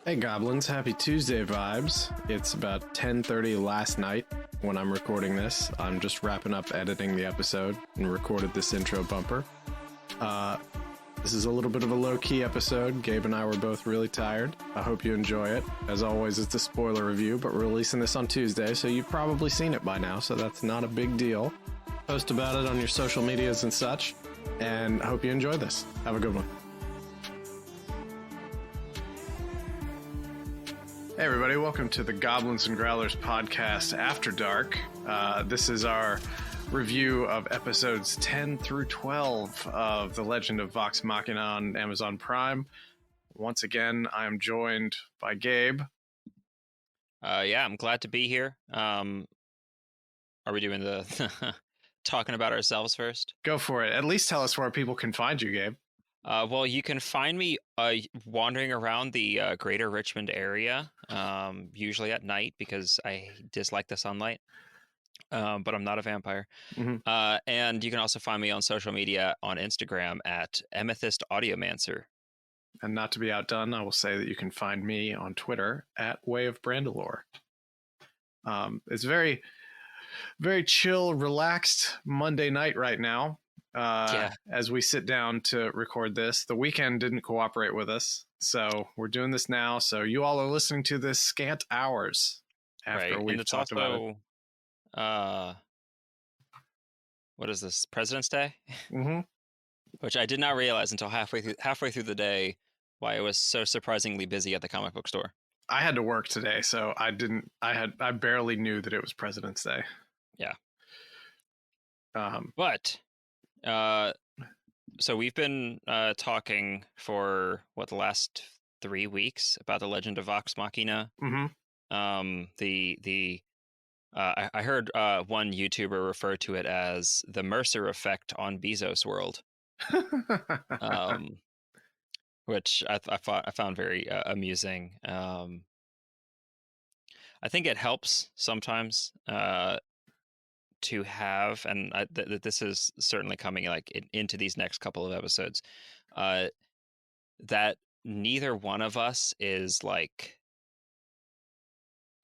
Hey Goblins, happy Tuesday vibes. It's about 10:30 last night when I'm recording this. I'm just wrapping up editing the episode and recorded this intro bumper. This is a little bit of a low-key episode. Gabe and I were both really tired. I hope you enjoy it. As always, it's a spoiler review, but we're releasing this on Tuesday, so you've probably seen it by now, so that's not a big deal. Post about it on your social medias and such, and I hope you enjoy this. Have a good one. Hey everybody, welcome to the Goblins and Growlers podcast After Dark. This is our review of episodes 10 through 12 of the Legend of Vox Machina on Amazon Prime. Once again, I am joined by Gabe. Yeah, I'm glad to be here. Are we doing the talking about ourselves first? Go for it. At least tell us where people can find you, Gabe. Well, you can find me wandering around the greater Richmond area, usually at night because I dislike the sunlight. But I'm not a vampire. Mm-hmm. And you can also find me on social media on Instagram at Amethyst Audiomancer. And not to be outdone, I will say that you can find me on Twitter at Way of Brandalore. It's very, very chill, relaxed Monday night right now. As we sit down to record this. The weekend didn't cooperate with us, so we're doing this now. So you all are listening to this scant hours after we've talked about it. What is this? President's Day? Mm-hmm. Which I did not realize until halfway through the day why it was so surprisingly busy at the comic book store. I had to work today, so I barely knew that it was President's Day. Yeah. So we've been talking for the last 3 weeks about the Legend of Vox Machina. Mm-hmm. I heard one YouTuber refer to it as the Mercer effect on Bezos' world, which I found very amusing. I think it helps sometimes to have, and this is certainly coming into these next couple of episodes, that neither one of us is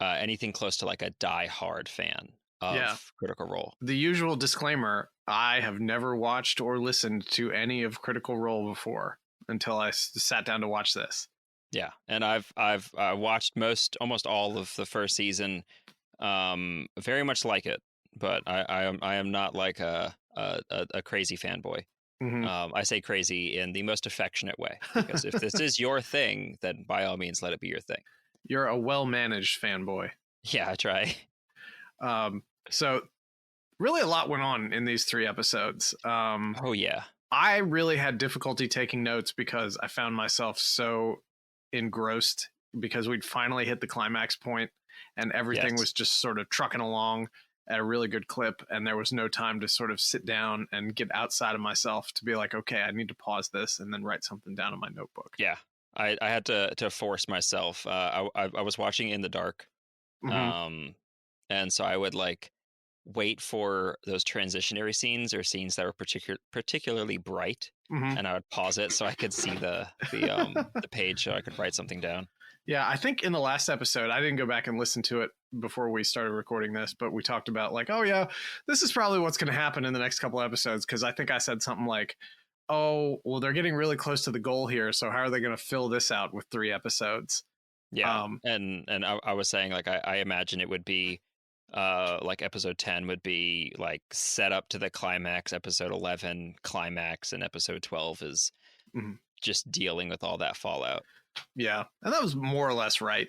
anything close to a die-hard fan of Critical Role. The usual disclaimer: I have never watched or listened to any of Critical Role before until I sat down to watch this. Yeah, and I've watched almost all of the first season. Very much like it, but I am not like a crazy fanboy. Mm-hmm. I say crazy in the most affectionate way, because if this is your thing, then by all means let it be your thing. You're a well-managed fanboy. Yeah, I try. So really a lot went on in these 3 episodes. Oh yeah. I really had difficulty taking notes because I found myself so engrossed because we'd finally hit the climax point and everything was just sort of trucking along at a really good clip, and there was no time to sort of sit down and get outside of myself to be like, okay, I need to pause this and then write something down in my notebook. Yeah. I had to force myself. I was watching in the dark, mm-hmm. And so I would wait for those transitionary scenes or scenes that were particularly bright, mm-hmm. and I would pause it so I could see the page so I could write something down. Yeah, I think in the last episode, I didn't go back and listen to it before we started recording this, but we talked about oh yeah, this is probably what's going to happen in the next couple episodes, because I think I said something like, oh, well, they're getting really close to the goal here, so how are they going to fill this out with 3 episodes? Yeah, and I was saying I imagine it would be episode 10 would be set up to the climax, episode 11 climax, and episode 12 is just dealing with all that fallout. Yeah, and that was more or less right.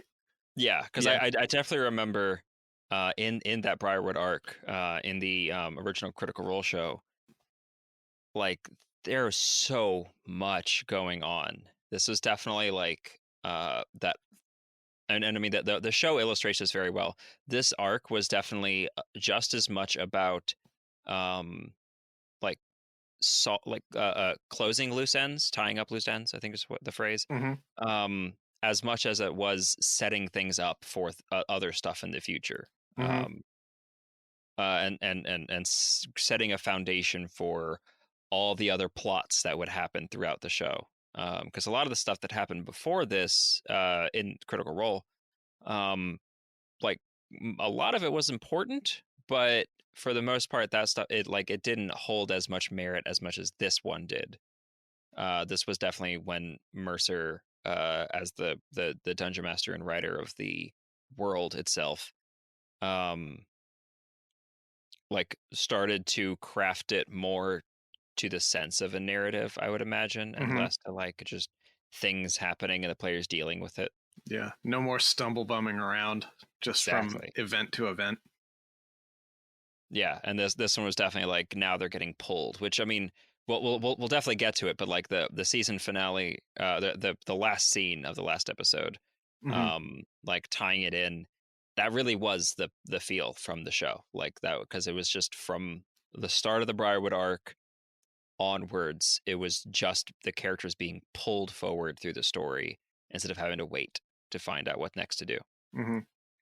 Yeah, because I definitely remember in that Briarwood arc, in the original Critical Role show, there's so much going on. This was definitely that, and I mean that the show illustrates this very well. This arc was definitely just as much about closing loose ends, tying up loose ends, I think is what the phrase. Mm-hmm. As much as it was setting things up for other stuff in the future. Mm-hmm. And setting a foundation for all the other plots that would happen throughout the show. because a lot of the stuff that happened before this in Critical Role, like a lot of it was important, but for the most part, that stuff it didn't hold as much merit as much as this one did. This was definitely when Mercer, as the dungeon master and writer of the world itself, like started to craft it more to the sense of a narrative, I would imagine, and less to like just things happening and the players dealing with it. Yeah, no more stumble bumming around just from event to event. Yeah, and this one was definitely like now they're getting pulled, which I mean, we'll definitely get to it, but like the season finale, the last scene of the last episode, like tying it in, that really was the feel from the show, like that, because it was just from the start of the Briarwood arc onwards, it was just the characters being pulled forward through the story instead of having to wait to find out what next to do.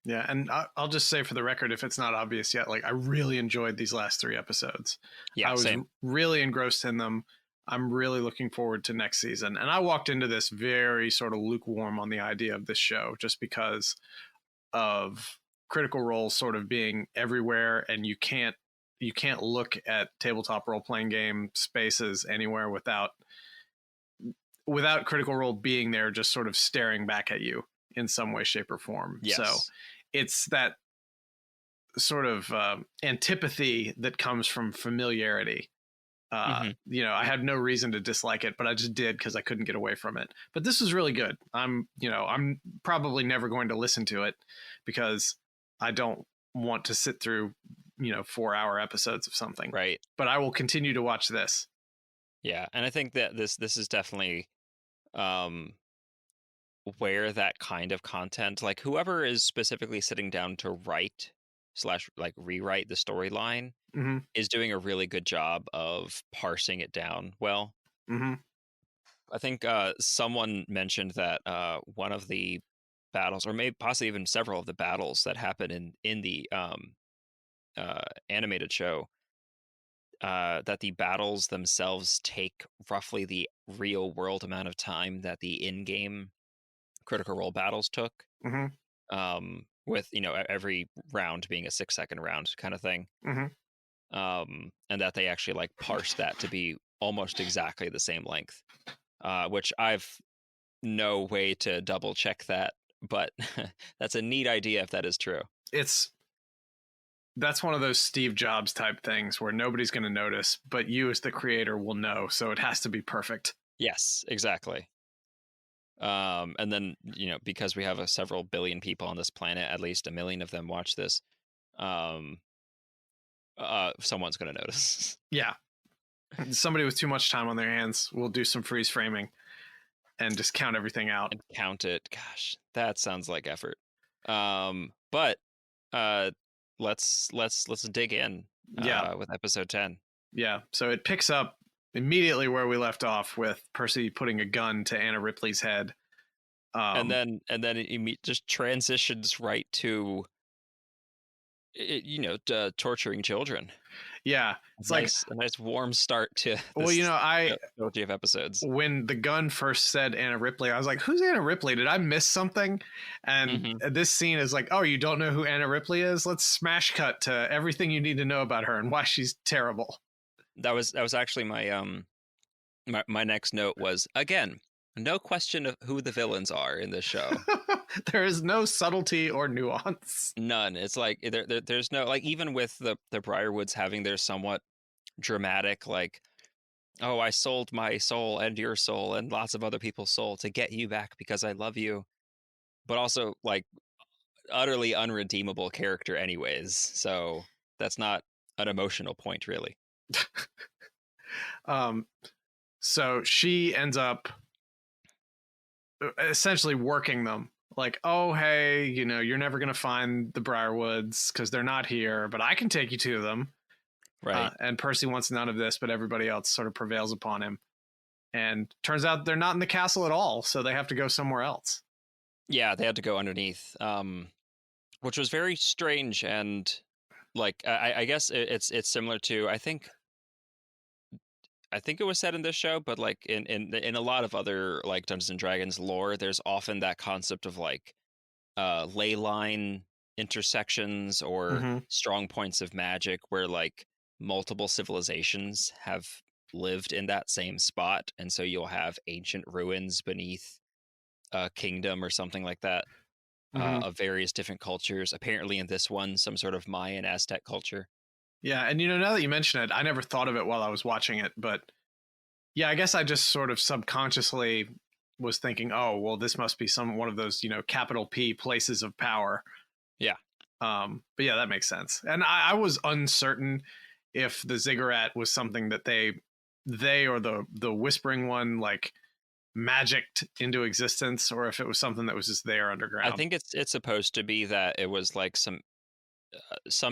Yeah, and I'll just say for the record, if it's not obvious yet, like I really enjoyed these last 3 episodes. Yeah, I was same. really engrossed in them. I'm really looking forward to next season. And I walked into this very sort of lukewarm on the idea of this show just because of Critical Role sort of being everywhere, and you can't look at tabletop role-playing game spaces anywhere without Critical Role being there just sort of staring back at you in some way, shape, or form. Yes. So it's that sort of antipathy that comes from familiarity. You know, I had no reason to dislike it, but I just did because I couldn't get away from it. But this was really good. I'm probably never going to listen to it because I don't want to sit through 4-hour episodes of something. Right. But I will continue to watch this. Yeah, and I think that this is definitely where that kind of content, like whoever is specifically sitting down to write / like rewrite the storyline, is doing a really good job of parsing it down well. I think someone mentioned that one of the battles, or maybe possibly even several of the battles that happen in the animated show, that the battles themselves take roughly the real world amount of time that the in-game Critical Role battles took, with every round being a 6-second round kind of thing, and that they actually like parse that to be almost exactly the same length, which I've no way to double check that, but that's a neat idea if that is true. That's one of those Steve Jobs type things where nobody's going to notice, but you as the creator will know, so it has to be perfect. Yes, exactly. And then, because we have several billion people on this planet, at least 1 million of them watch this, someone's going to notice. Yeah. Somebody with too much time on their hands will do some freeze framing and just count everything out. And count it. Gosh, that sounds like effort. But let's dig in with episode 10. Yeah. So it picks up immediately where we left off with Percy putting a gun to Anna Ripley's head. And then it just transitions right to torturing children. Yeah, it's like a nice warm start to this trilogy of episodes. When the gun first said Anna Ripley, I was like, who's Anna Ripley? Did I miss something? And this scene is like, oh, you don't know who Anna Ripley is? Let's smash cut to everything you need to know about her and why she's terrible. That was actually my my next note was, again, no question of who the villains are in this show. There is no subtlety or nuance. None. It's like there's no, like, even with the Briarwoods having their somewhat dramatic, like, oh, I sold my soul and your soul and lots of other people's soul to get you back because I love you, but also like utterly unredeemable character anyways. So that's not an emotional point, really. So she ends up essentially working them. Like, oh, hey, you're never going to find the Briarwoods because they're not here, but I can take you to them. Right. And Percy wants none of this, but everybody else sort of prevails upon him. And turns out they're not in the castle at all, so they have to go somewhere else. Yeah, they had to go underneath, which was very strange. And like, I guess it's similar to, I think I think it was set in this show, but like in a lot of other like Dungeons and Dragons lore, there's often that concept of like ley line intersections or Mm-hmm. strong points of magic where like multiple civilizations have lived in that same spot, and so you'll have ancient ruins beneath a kingdom or something like that, Mm-hmm. of various different cultures. Apparently in this one, some sort of Mayan Aztec culture. Yeah, and now that you mention it, I never thought of it while I was watching it, but yeah, I guess I just sort of subconsciously was thinking, oh, well, this must be one of those, capital P places of power. Yeah. But yeah, that makes sense. And I was uncertain if the ziggurat was something that they or the whispering one like magicked into existence, or if it was something that was just there underground. I think it's supposed to be that it was like some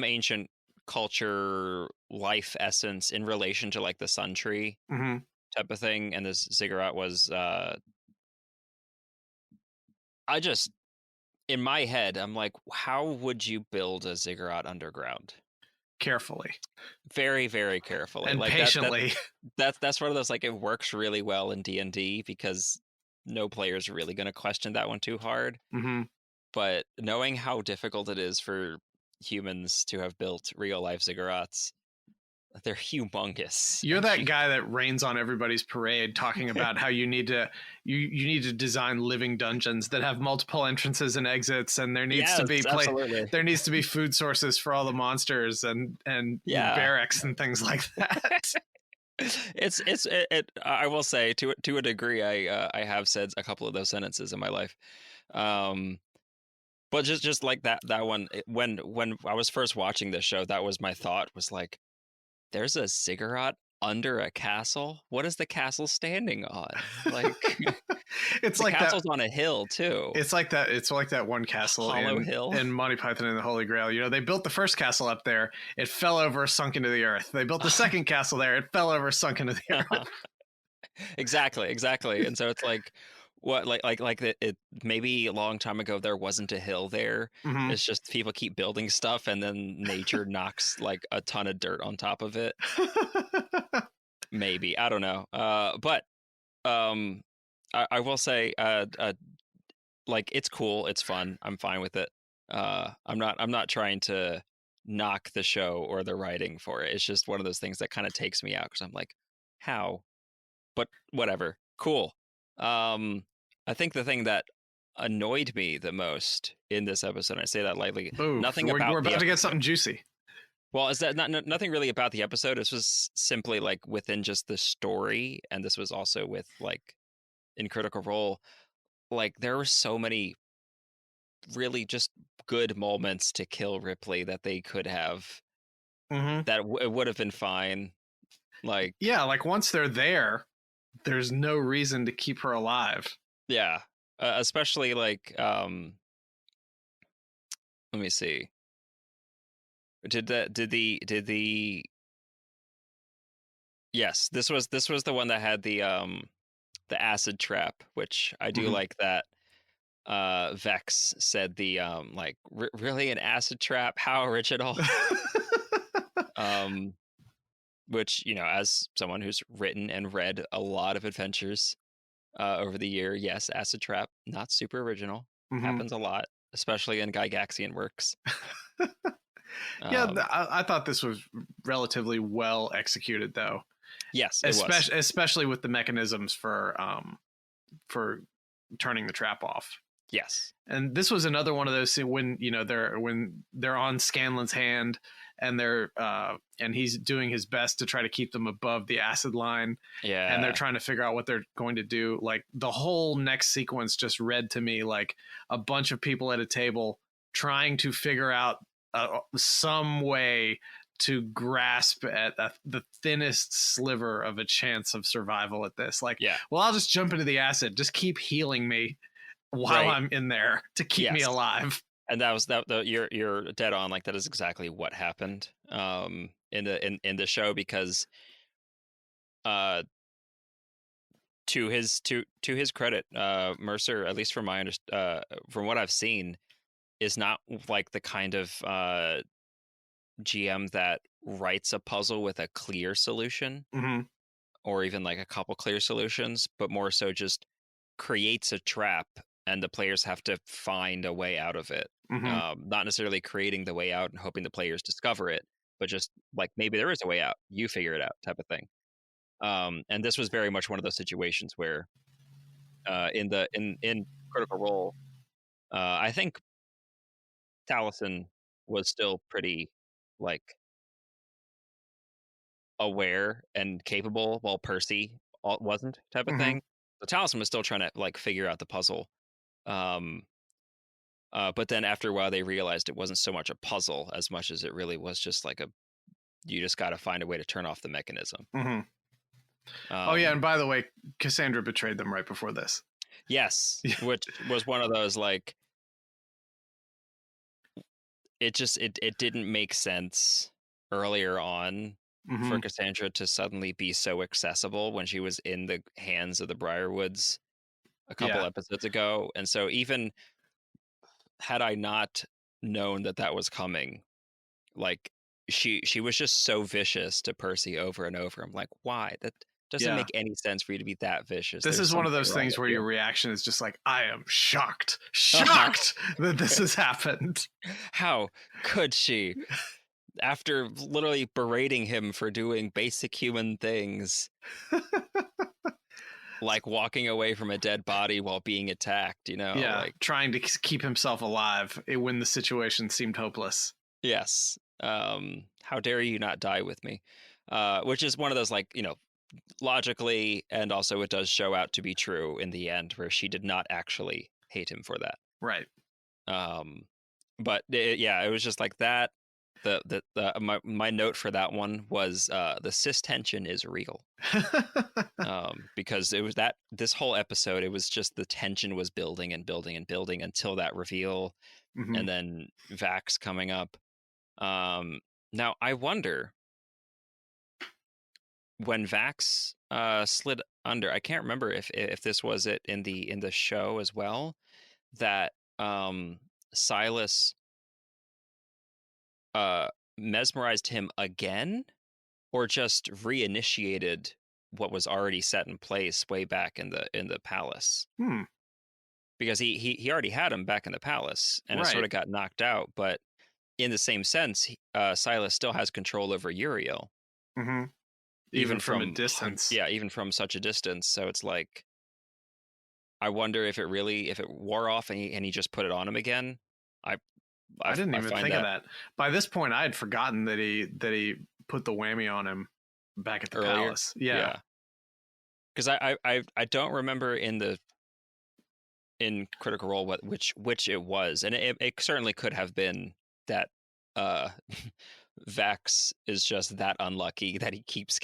ancient culture life essence in relation to like the sun tree Mm-hmm. type of thing, and this ziggurat was I just, in my head, I'm like, how would you build a ziggurat underground? Carefully. Very, very carefully. And like patiently. That's one of those, like, it works really well in D&D because no player's really going to question that one too hard. Mm-hmm. But knowing how difficult it is for humans to have built real life ziggurats, they're humongous. You're that guy that rains on everybody's parade talking about how you need to design living dungeons that have multiple entrances and exits, and there needs to be there needs to be food sources for all the monsters and barracks and things like that. I will say to a degree I have said a couple of those sentences in my life. But just like that one, when I was first watching this show, that was my thought, was like, there's a ziggurat under a castle. What is the castle standing on? Like, it's the like castle's on a hill too. It's like that. It's like that one castle in Monty Python and the Holy Grail. They built the first castle up there. It fell over, sunk into the earth. They built the second castle there. It fell over, sunk into the earth. Exactly. And so it's like, what, it maybe a long time ago there wasn't a hill there. Mm-hmm. It's just people keep building stuff and then nature knocks like a ton of dirt on top of it. Maybe, I don't know. But I will say, like, it's cool, it's fun, I'm fine with it. I'm not trying to knock the show or the writing for it. It's just one of those things that kind of takes me out because I'm like, how? But whatever, cool. I think the thing that annoyed me the most in this episode, and I say that lightly, we're about to get something juicy. Well, is that nothing really about the episode? This was simply like within just the story, and this was also with like in Critical Role. Like, there were so many really just good moments to kill Ripley that they could have. Mm-hmm. That it would have been fine. Like, yeah, like once they're there, there's no reason to keep her alive. Yeah, especially like, let me see. Did the yes, this was the one that had the acid trap, which I do like that. Vex said the like, really, an acid trap? How original. Which, as someone who's written and read a lot of adventures over the year, yes, acid trap, not super original. Happens a lot, especially in Gygaxian works. Yeah, I thought this was relatively well executed, though. Yes, especially with the mechanisms for turning the trap off. Yes, and this was another one of those when they're on Scanlan's hand and and he's doing his best to try to keep them above the acid line. Yeah, and they're trying to figure out what they're going to do. Like, the whole next sequence just read to me like a bunch of people at a table trying to figure out some way to grasp at the thinnest sliver of a chance of survival at this. Like, yeah, well, I'll just jump into the acid. Just keep healing me while I'm in there to keep me alive. And that was you're dead on. Like, that is exactly what happened in the show, because to his credit, Mercer, at least from what I've seen, is not like the kind of GM that writes a puzzle with a clear solution. or even like a couple clear solutions, but more so just creates a trap and the players have to find a way out of it. Not necessarily creating the way out and hoping the players discover it, but just like maybe there is a way out, you figure it out type of thing. And this was very much one of those situations where in Critical Role, I think Taliesin was still pretty like aware and capable, while Percy wasn't, type of thing. So Taliesin was still trying to like figure out the puzzle. But then after a while, they realized it wasn't so much a puzzle as much as it really was just like you just got to find a way to turn off the mechanism. Oh yeah, and by the way, Cassandra betrayed them right before this. Yes, which was one of those like, it didn't make sense earlier on for Cassandra to suddenly be so accessible when she was in the hands of the Briarwoods a couple episodes ago. And so even had I not known that was coming, like she was just so vicious to Percy over and over. I'm like, why? That doesn't make any sense for you to be that vicious. This is one of those things where your reaction is just like, I am shocked that this has happened. How could she? After literally berating him for doing basic human things, like walking away from a dead body while being attacked, like trying to keep himself alive when the situation seemed hopeless. Yes. How dare you not die with me? Which is one of those, like, logically, and also it does show out to be true in the end, where she did not actually hate him for that. Right. But it was just like that. My note for that one was the cis tension is real. Because it was this whole episode, it was just the tension was building and building and building until that reveal, and then Vax coming up. Now I wonder, when Vax slid under, I can't remember if this was it in the show as well, that Silas mesmerized him again, or just reinitiated what was already set in place way back in the palace. Because he already had him back in the palace, and it sort of got knocked out, but in the same sense, Silas still has control over Uriel. Even from a distance. Yeah, even from such a distance. So it's like, I wonder if it wore off and he just put it on him again. I didn't even think of that. By this point, I had forgotten that he put the whammy on him back at the palace. Yeah. Because I don't remember in Critical Role which it was, and it certainly could have been that Vax is just that unlucky that he keeps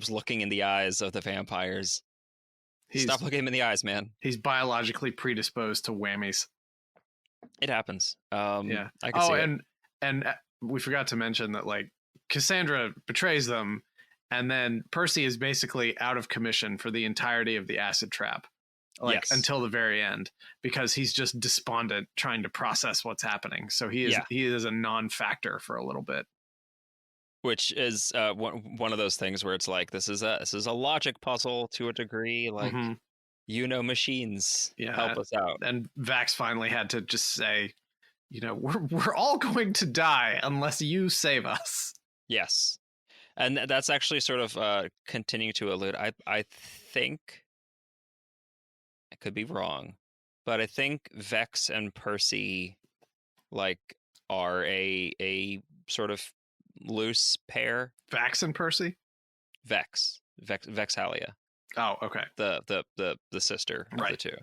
looking in the eyes of the vampires. Stop looking him in the eyes, man. He's biologically predisposed to whammies. It happens. Yeah. I can see it. And we forgot to mention that, like, Cassandra betrays them, and then Percy is basically out of commission for the entirety of the acid trap. Until the very end, because he's just despondent trying to process what's happening. So he is a non-factor for a little bit, which is one of those things where it's like, this is a logic puzzle to a degree, like machines help us out. And Vax finally had to just say, we're all going to die unless you save us. Yes, and that's actually sort of continuing to allude. I think, I could be wrong, but I think Vex and Percy are a sort of loose pair. Vax and Percy? Vexalia. Oh, okay. The sister of the two.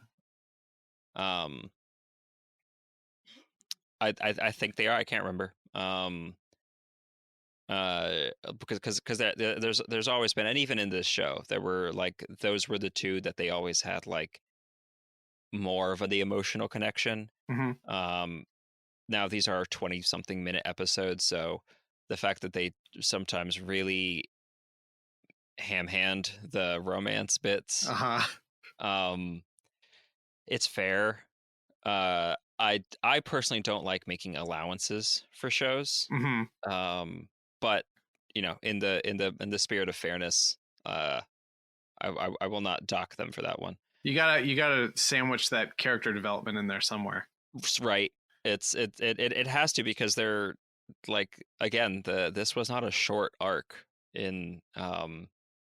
I think they are. I can't remember. Because there's always been, and even in this show, there were those were the two that they always had more of the emotional connection. Now these are 20-something minute episodes, so the fact that they sometimes really ham-hand the romance bits, it's fair. I personally don't like making allowances for shows, but in the spirit of fairness, I will not dock them for that one. You gotta sandwich that character development in there somewhere. Right. It has to, because they're like, again, this was not a short arc in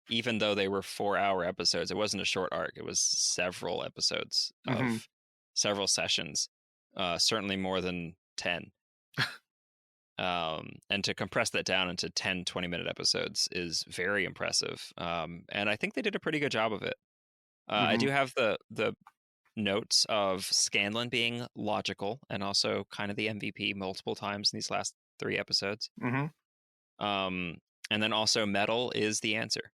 even though they were 4-hour episodes, it wasn't a short arc. It was several episodes of several sessions, certainly more than 10. And to compress that down into 10 20-minute episodes is very impressive. And I think they did a pretty good job of it. I do have the notes of Scanlan being logical and also kind of the MVP multiple times in these last 3 episodes. And then also metal is the answer,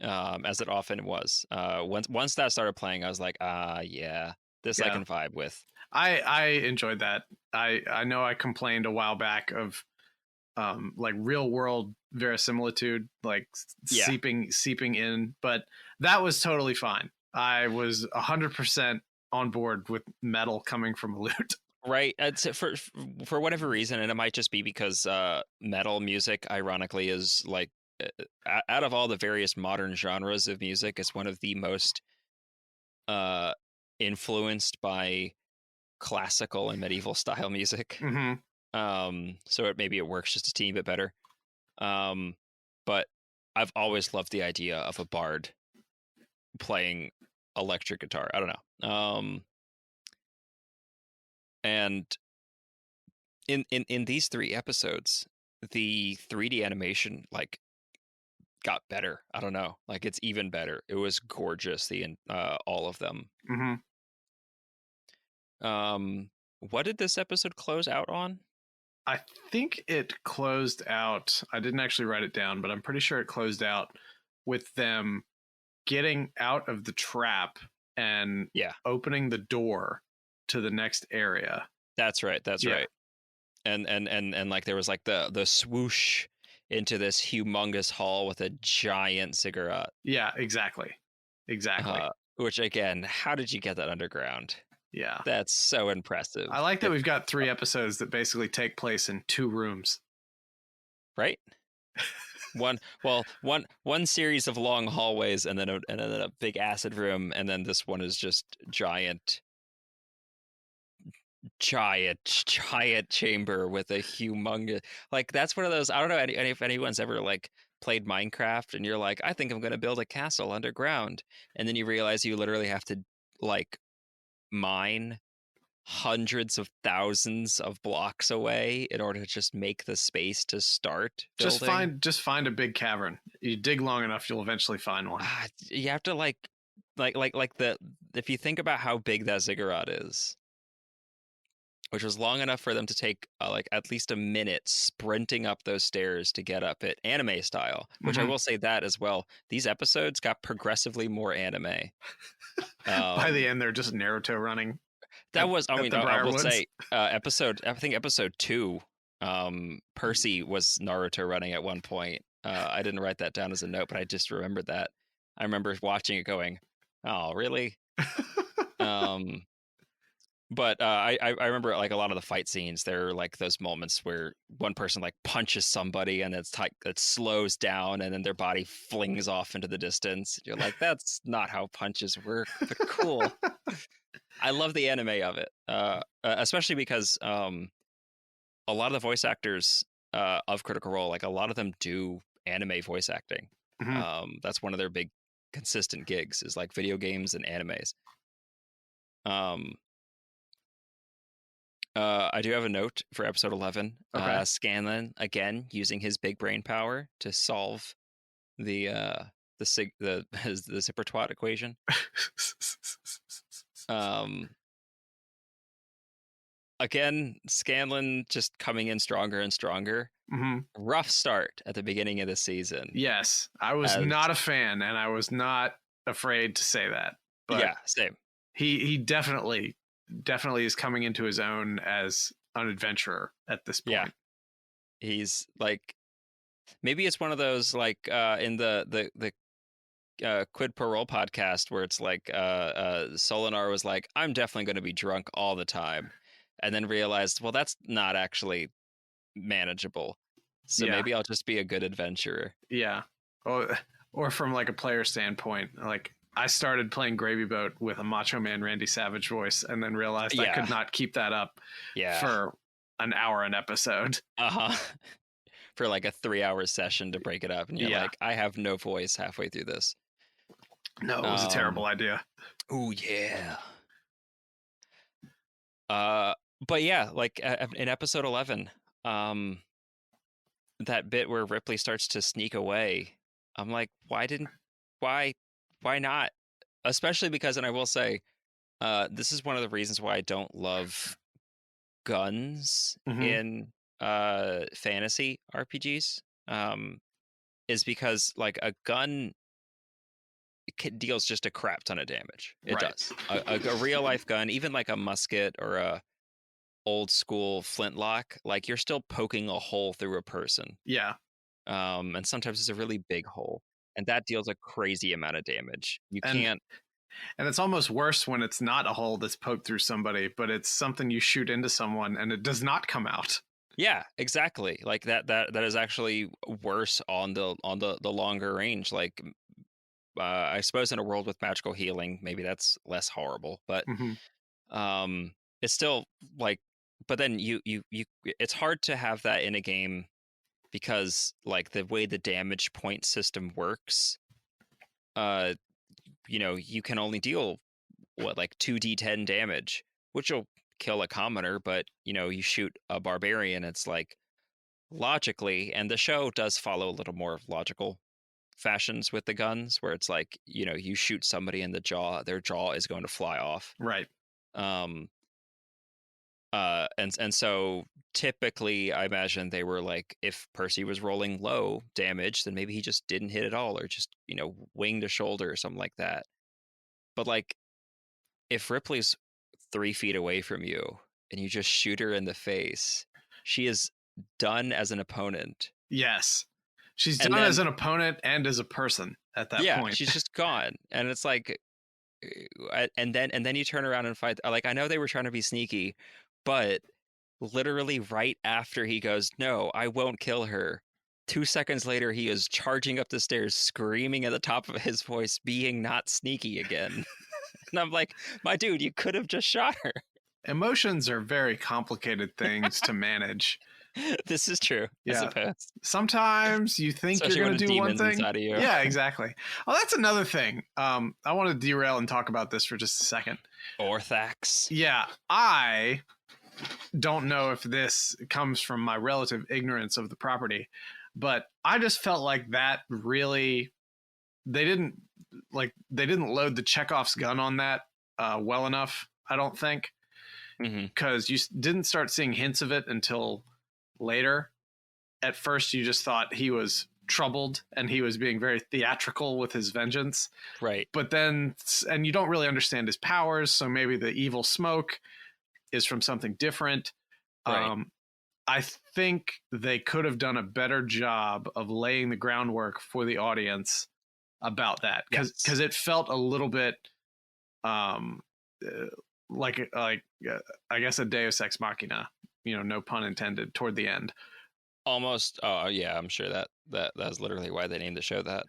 as it often was. Once that started playing, I was like, yeah, this I can vibe with. I enjoyed that. I know I complained a while back of like real world verisimilitude, like seeping in, but that was totally fine. I was 100% on board with metal coming from a lute. Right. For whatever reason, and it might just be because metal music, ironically, is like, out of all the various modern genres of music, it's one of the most influenced by classical and medieval style music. So maybe it works just a teeny bit better. But I've always loved the idea of a bard playing electric guitar. I don't know. And in these 3 episodes, the 3D animation like got better. I don't know, like it's even better. It was gorgeous. All of them. What did this episode close out on? I think it closed out. I didn't actually write it down, but I'm pretty sure it closed out with them getting out of the trap and opening the door to the next area. That's right. Right. And like there was like the swoosh into this humongous hall with a giant ziggurat. Yeah, exactly. Which again, how did you get that underground? Yeah, that's so impressive. I like that we've got 3 episodes that basically take place in 2 rooms. Right. One series of long hallways, and then a big acid room, and then this one is just giant chamber with a humongous, like, that's one of those, I don't know if anyone's ever like played Minecraft and you're like, I think I'm going to build a castle underground, and then you realize you literally have to like mine hundreds of thousands of blocks away in order to just make the space to start building. Just find a big cavern. You dig long enough, you'll eventually find one. You have to like if you think about how big that ziggurat is, which was long enough for them to take like at least a minute sprinting up those stairs to get up it anime style, which I will say that as well. These episodes got progressively more anime. By the end, they're just Naruto running. That was, I will say, I think episode 2, Percy was Naruto running at one point. I didn't write that down as a note, but I just remembered that. I remember watching it going, oh, really? But I remember like a lot of the fight scenes. There are like those moments where one person like punches somebody and it slows down and then their body flings off into the distance. You're like, that's not how punches work, but cool. I love the anime of it, especially because a lot of the voice actors of Critical Role, like a lot of them do anime voice acting. That's one of their big consistent gigs, is like video games and animes. I do have a note for episode 11. Okay. Scanlan again using his big brain power to solve the zipper twat equation. Again, Scanlan just coming in stronger and stronger. Rough start at the beginning of the season. Yes, I was not a fan, and I was not afraid to say that. But yeah, same. He definitely is coming into his own as an adventurer at this point. Yeah. He's like, maybe it's one of those like in the Quid Pro Roll podcast where it's like Solinar was like, I'm definitely going to be drunk all the time, and then realized, well, that's not actually manageable. So maybe I'll just be a good adventurer. Yeah. Or from like a player standpoint, like I started playing Gravy Boat with a Macho Man Randy Savage voice and then realized I could not keep that up for an hour an episode. For like a 3-hour session to break it up. And you're like, I have no voice halfway through this. No, it was a terrible idea. Oh, yeah. But yeah, like in episode 11, that bit where Ripley starts to sneak away, I'm like, why not? Especially because, and I will say, this is one of the reasons why I don't love guns in fantasy RPGs, is because like a gun deals just a crap ton of damage. It does. A real life gun, even like a musket or a old school flintlock, like you're still poking a hole through a person. Yeah. And sometimes it's a really big hole, and that deals a crazy amount of damage. And it's almost worse when it's not a hole that's poked through somebody, but it's something you shoot into someone and it does not come out. Yeah, exactly. Like that is actually worse on the longer range. Like I suppose in a world with magical healing, maybe that's less horrible, but it's still like, but then you it's hard to have that in a game because like the way the damage point system works, you can only deal like 2d10 damage, which will kill a commoner, but you shoot a barbarian, it's like logically, and the show does follow a little more logical fashions with the guns, where it's like you shoot somebody in the jaw, their jaw is going to fly off. Right. And so typically I imagine they were like, if Percy was rolling low damage, then maybe he just didn't hit at all, or just winged a shoulder or something like that. But like if Ripley's 3 feet away from you and you just shoot her in the face, she is done as an opponent. Yes. She's done as an opponent and as a person at that point. Yeah, she's just gone. And it's like, and then you turn around and fight. Like, I know they were trying to be sneaky, but literally right after he goes, no, I won't kill her, 2 seconds later, he is charging up the stairs, screaming at the top of his voice, being not sneaky again. And I'm like, my dude, you could have just shot her. Emotions are very complicated things to manage. This is true, I suppose. Sometimes you think you're going to do one thing. Yeah, exactly. Oh, that's another thing. I want to derail and talk about this for just a second. Orthax. Yeah, I don't know if this comes from my relative ignorance of the property, but I just felt like that really, they didn't load the Chekhov's gun on that well enough, I don't think, because you didn't start seeing hints of it until later. At first you just thought he was troubled and he was being very theatrical with his vengeance, right? But then, and you don't really understand his powers, so maybe the evil smoke is from something different. Right. I think they could have done a better job of laying the groundwork for the audience about that, because it felt a little bit like I guess a Deus Ex Machina, no pun intended, toward the end. Almost. Oh yeah, I'm sure that's literally why they named the show that.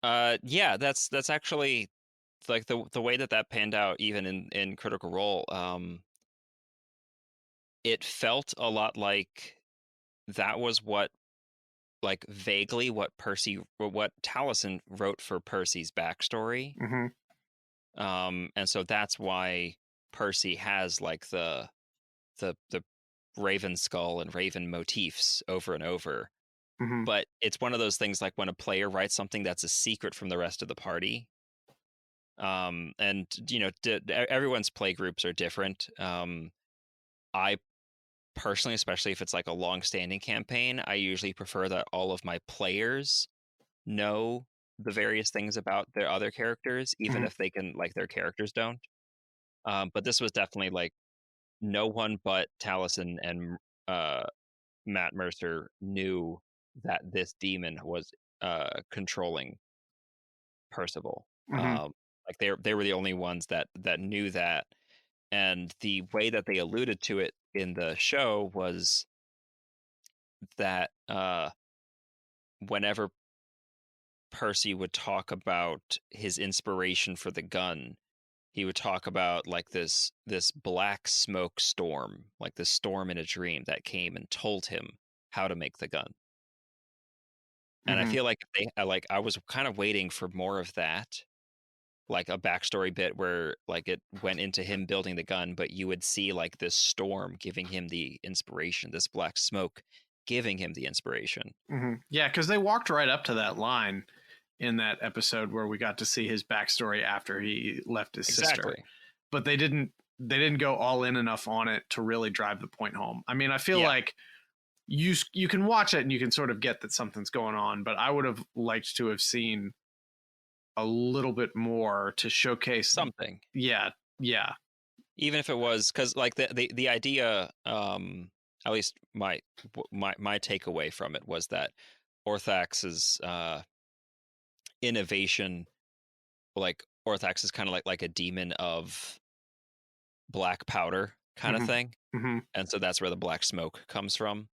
Yeah. That's actually like the way that panned out, even in Critical Role. It felt a lot like that was what, like, vaguely what Taliesin wrote for Percy's backstory. And so that's why Percy has like the Raven skull and Raven motifs over and over. But it's one of those things, like when a player writes something that's a secret from the rest of the party. And everyone's play groups are different. I personally, especially if it's like a long-standing campaign, I usually prefer that all of my players know the various things about their other characters, even if they can, like, their characters don't. But this was definitely like no one but Taliesin and Matt Mercer knew that this demon was controlling Percival. Like they were the only ones that knew that, and the way that they alluded to it in the show was that whenever Percy would talk about his inspiration for the gun, he would talk about like this black smoke storm, like this storm in a dream that came and told him how to make the gun. And I Mhm. feel like I was kind of waiting for more of that, like a backstory bit where like it went into him building the gun, but you would see like this storm giving him the inspiration, this black smoke giving him the inspiration. Yeah, because they walked right up to that line in that episode where we got to see his backstory after he left his sister. Exactly. But they didn't go all in enough on it to really drive the point home. I mean, I feel Yeah. like you can watch it and you can sort of get that something's going on, but I would have liked to have seen a little bit more to showcase Something. Yeah, Even if it was because like the idea, at least my takeaway from it was that Orthax's innovation, like Orthax is kind of like a demon of black powder kind of Mhm. thing, Mhm. and so that's where the black smoke comes from.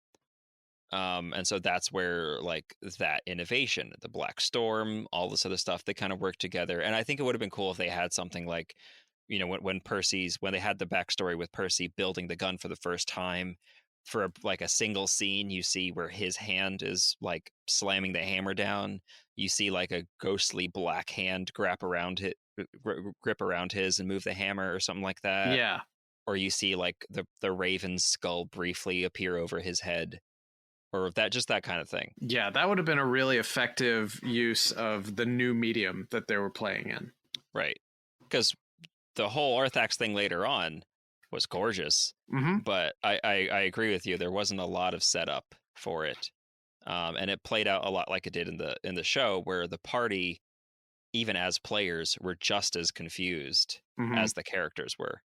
And so that's where like that innovation, the black storm, all this other stuff, they kind of work together. And I think it would have been cool if they had something like, you know, when they had the backstory with Percy building the gun for the first time, for like a single scene, you see where his hand is like slamming the hammer down. You see like a ghostly black hand grip around his and move the hammer or something like that. Yeah. Or you see like the raven's skull briefly appear over his head, or that kind of thing. Yeah, that would have been a really effective use of the new medium that they were playing in. Right. Because the whole Orthax thing later on was gorgeous, Mm-hmm. but I agree with you. There wasn't a lot of setup for it, and it played out a lot like it did in the show, where the party, even as players, were just as confused Mm-hmm. as the characters were.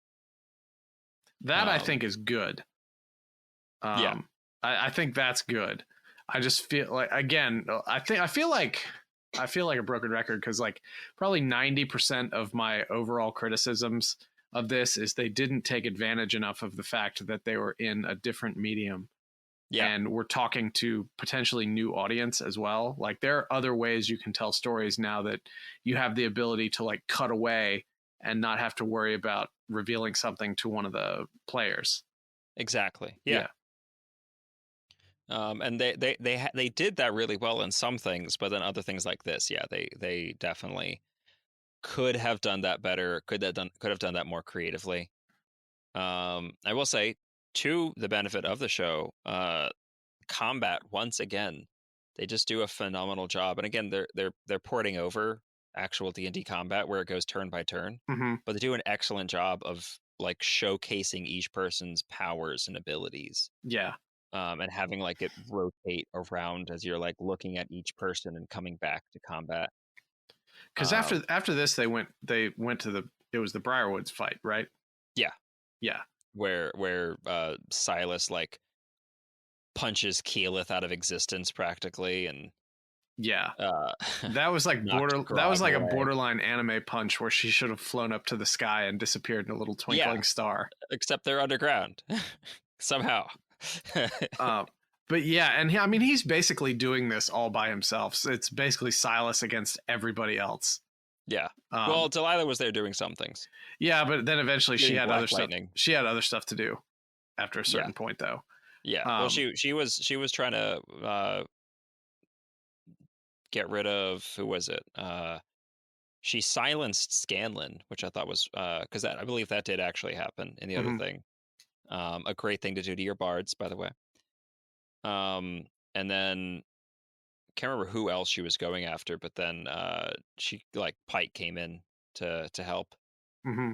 That I think is good. Yeah. I think that's good. I just feel like, again, I feel like a broken record because like probably 90% of my overall criticisms of this is they didn't take advantage enough of the fact that they were in a different medium. Yeah. And we're talking to potentially new audience as well. Like there are other ways you can tell stories now that you have the ability to like cut away and not have to worry about revealing something to one of the players. Exactly. Yeah. And they did that really well in some things, but then other things like this, yeah, they definitely could have done that better. Could have done that more creatively. I will say, to the benefit of the show, combat once again, they just do a phenomenal job. And again, they're porting over actual D&D combat where it goes turn by turn, Mm-hmm. but they do an excellent job of like showcasing each person's powers and abilities. Yeah. And having like it rotate around as you're like looking at each person and coming back to combat. Because after this, they went to it was the Briarwoods fight, right? Yeah. Yeah. Where Silas like punches Keyleth out of existence practically, and yeah, that was like a borderline anime punch where she should have flown up to the sky and disappeared in a little twinkling star. Except they're underground somehow. But yeah, and he's basically doing this all by himself. So it's basically Silas against everybody else. Yeah. Well, Delilah was there doing some things. Yeah, but then eventually she had other stuff. Lightning. She had other stuff to do after a certain point, though. Yeah. Well, she was trying to get rid of, who was it? She silenced Scanlan, which I thought was because I believe that did actually happen in the other thing. A great thing to do to your bards, by the way. And then can't remember who else she was going after, but then she like Pike came in to help,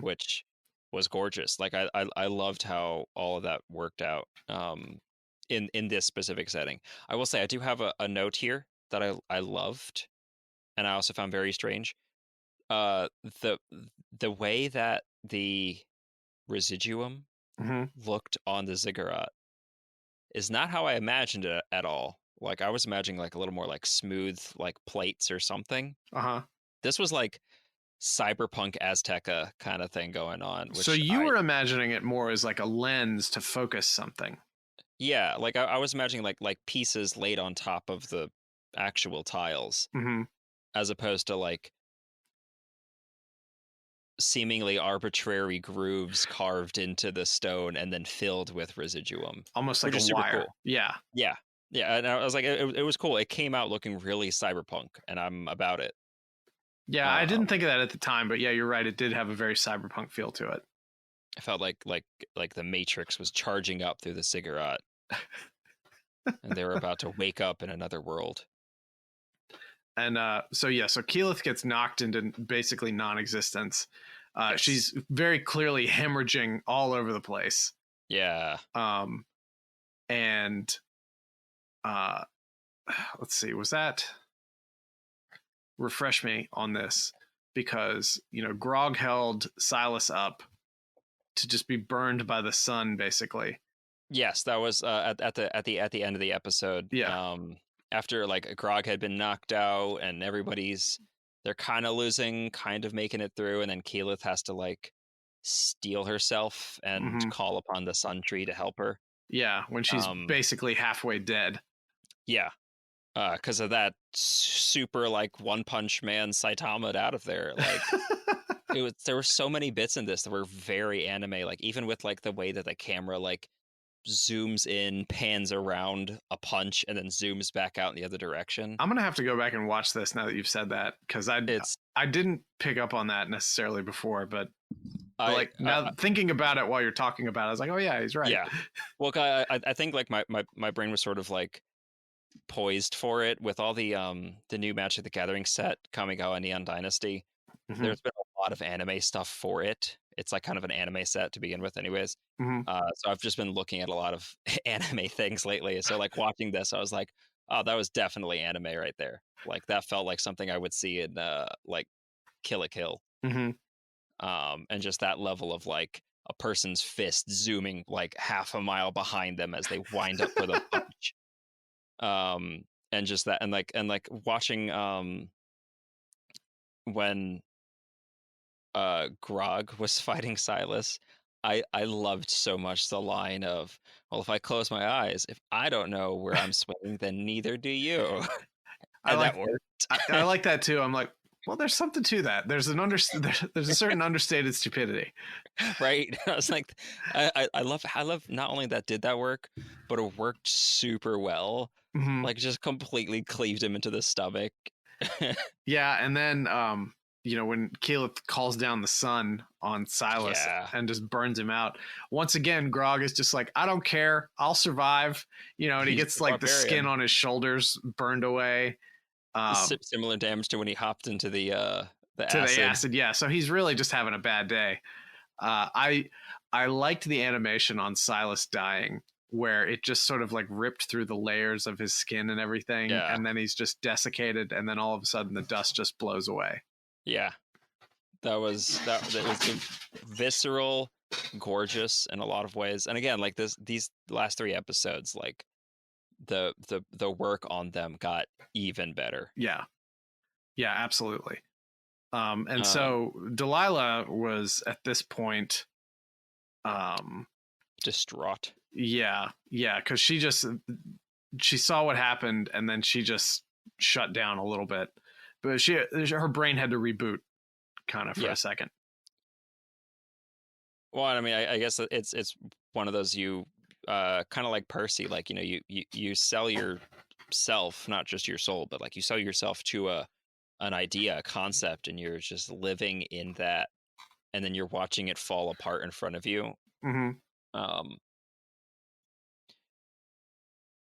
which was gorgeous. Like I loved how all of that worked out in this specific setting. I will say I do have a note here that I loved, and I also found very strange. The way that the residuum looked on the ziggurat is not how I imagined it at all. Like I was imagining like a little more like smooth like plates or something. This was like cyberpunk Azteca kind of thing going on. So you were imagining it more as like a lens to focus something. Yeah, like I was imagining like pieces laid on top of the actual tiles, Hmm. as opposed to like seemingly arbitrary grooves carved into the stone and then filled with residuum, Almost like which a is super wire. cool. Yeah. Yeah. Yeah, and I was like, it was cool. It came out looking really cyberpunk, and I'm about it. Yeah, I didn't think of that at the time, but yeah, you're right. It did have a very cyberpunk feel to it. I felt like the Matrix was charging up through the cigarette, and they were about to wake up in another world. And so Keyleth gets knocked into basically non-existence. Yes. She's very clearly hemorrhaging all over the place. Yeah. And let's see, was that? Refresh me on this, because Grog held Silas up to just be burned by the sun, basically. Yes, that was at the end of the episode. Yeah. After like Grog had been knocked out and they're kind of losing, kind of making it through, and then Keyleth has to like steel herself and call upon the Sun Tree to help her. Yeah, when she's basically halfway dead. Yeah, because of that super like One Punch Man Saitama out of there. Like there were so many bits in this that were very anime. Like even with like the way that the camera like zooms in, pans around a punch, and then zooms back out in the other direction. I'm gonna have to go back and watch this now that you've said that, because I didn't pick up on that necessarily before, but now thinking about it while you're talking about it, I was like, oh yeah, he's right. Yeah. Well, I think like my brain was sort of like poised for it with all the new Magic the Gathering set coming out in Neon Dynasty. Mm-hmm. There's been a lot of anime stuff for it. It's like kind of an anime set to begin with anyways. Mm-hmm. So I've just been looking at a lot of anime things lately. So like watching this, I was like, oh, that was definitely anime right there. Like that felt like something I would see in like Kill la Kill. Mm-hmm. And just that level of like a person's fist zooming like half a mile behind them as they wind up for the punch. And just that and like watching when Grog was fighting Silas, I loved so much the line of, well, if I close my eyes, if I don't know where I'm swinging, then neither do you. And that worked. I like that too. I'm like, well, there's something to that. There's a certain understated stupidity. Right. I was like, I love not only that did that work, but it worked super well. Mm-hmm. Like just completely cleaved him into the stomach. Yeah, and then when Keyleth calls down the sun on Silas and just burns him out. Once again, Grog is just like, I don't care, I'll survive. And he gets like the skin on his shoulders burned away. Similar damage to when he hopped into the acid. Yeah, so he's really just having a bad day. I liked the animation on Silas dying, where it just sort of like ripped through the layers of his skin and everything, and then he's just desiccated, and then all of a sudden the dust just blows away. Yeah, that was visceral, gorgeous in a lot of ways. And again, like these last 3 episodes, like the work on them got even better. Yeah, absolutely. So Delilah was at this point distraught. Yeah, because she saw what happened, and then she just shut down a little bit. But her brain had to reboot kind of for a second. Well, I mean, I guess it's one of those you kind of like Percy, like, you sell yourself, not just your soul, but like you sell yourself to an idea, a concept, and you're just living in that, and then you're watching it fall apart in front of you. Mm-hmm.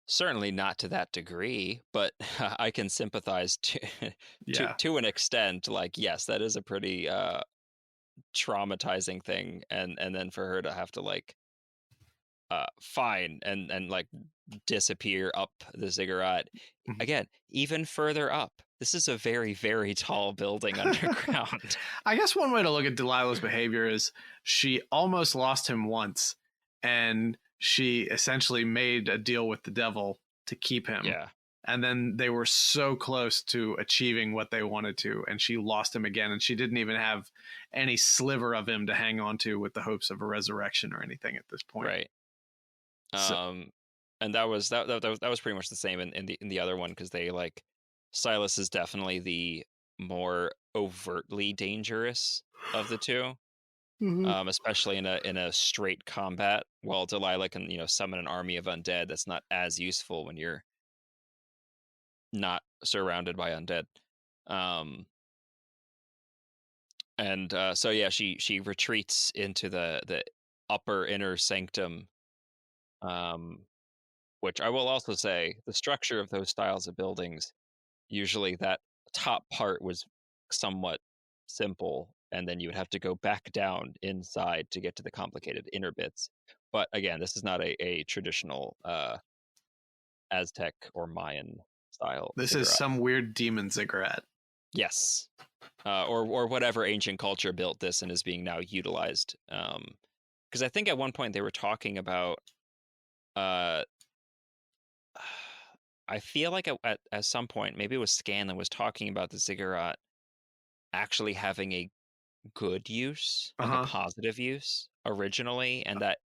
Certainly not to that degree, but I can sympathize to an extent. Like, yes, that is a pretty traumatizing thing, and then for her to have to like fine and like disappear up the ziggurat again, even further up. This is a very, very tall building underground. I guess one way to look at Delilah's behavior is she almost lost him once, and she essentially made a deal with the devil to keep him. Yeah. And then they were so close to achieving what they wanted to, and she lost him again, and she didn't even have any sliver of him to hang on to with the hopes of a resurrection or anything at this point. Right. And that was pretty much the same in the other one, because they like Silas is definitely the more overtly dangerous of the two, especially in a straight combat. While Delilah can summon an army of undead, that's not as useful when you're not surrounded by undead. So yeah, she retreats into the upper inner sanctum, which I will also say the structure of those styles of buildings, usually that top part was somewhat simple, and then you would have to go back down inside to get to the complicated inner bits. But again, this is not a traditional Aztec or Mayan style This ziggurat. is some weird demon ziggurat. Yes. Or whatever ancient culture built this and is being now utilized. Because I think at one point they were talking about I feel like at some point, maybe it was Scanlan was talking about the ziggurat actually having a good use, like a positive use originally, and that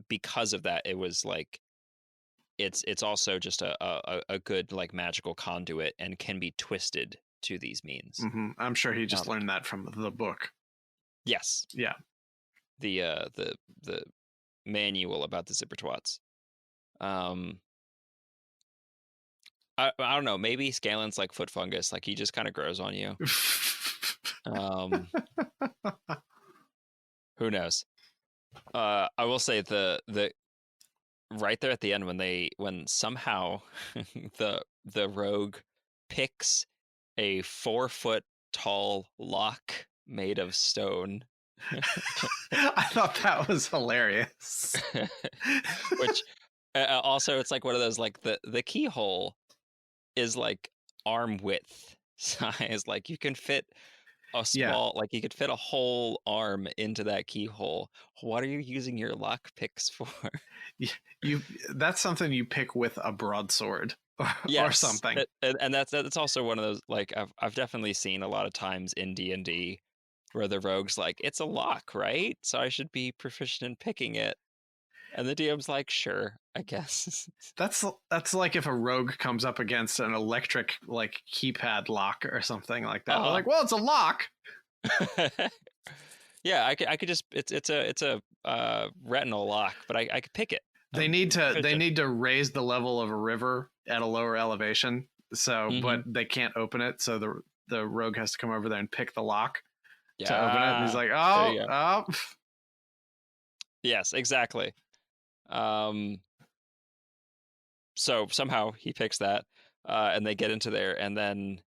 because of that, it was like it's also just a good like magical conduit and can be twisted to these means. I'm sure he just learned that from the book. Yes. Yeah. The manual about the zipper twats. I don't know. Maybe Scanlan's like foot fungus, like he just kind of grows on you. Who knows? I will say the right there at the end when somehow the rogue picks a 4-foot tall lock made of stone. I thought that was hilarious. Which also it's like one of those like the keyhole is like arm width size. Like you can fit a small, like you could fit a whole arm into that keyhole. What are you using your lock picks for? That's something you pick with a broadsword or something. And that's also one of those, like I've definitely seen a lot of times in D&D where the rogue's like, it's a lock, right? So I should be proficient in picking it. And the DM's like, sure, I guess. That's like if a rogue comes up against an electric like keypad lock or something like that. They're like, well, it's a lock. Yeah, I could just it's a retinal lock, but I could pick it. They need to raise the level of a river at a lower elevation. So, but they can't open it. So the rogue has to come over there and pick the lock to open it. And he's like, oh. Yes, exactly. So somehow he picks that, and they get into there, and then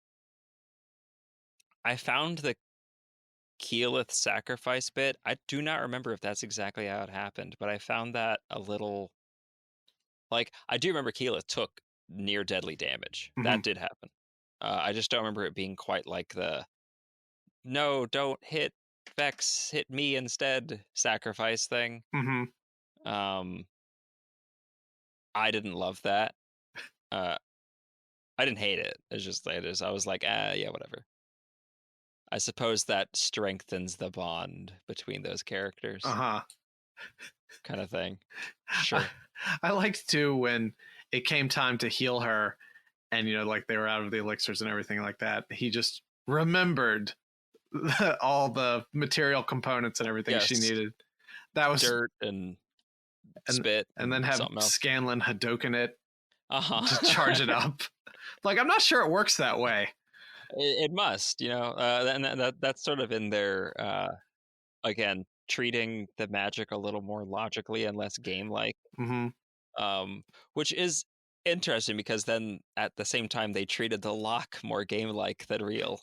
I found the Keyleth sacrifice bit. I do not remember if that's exactly how it happened, but I found that a little, like, I do remember Keyleth took near deadly damage. That did happen. I just don't remember it being quite like the no, don't hit Vex, hit me instead sacrifice thing. I didn't love that. I didn't hate it. It's just I was like, yeah, whatever. I suppose that strengthens the bond between those characters. Kind of thing. Sure. I liked too when it came time to heal her, and like they were out of the elixirs and everything like that. He just remembered all the material components and everything she needed. That was dirt and spit, and then have Scanlan Hadoken it to charge it up. Like, I'm not sure it works that way. It must, and that's sort of in there. Again, treating the magic a little more logically and less game-like, which is interesting because then at the same time they treated the lock more game-like than real.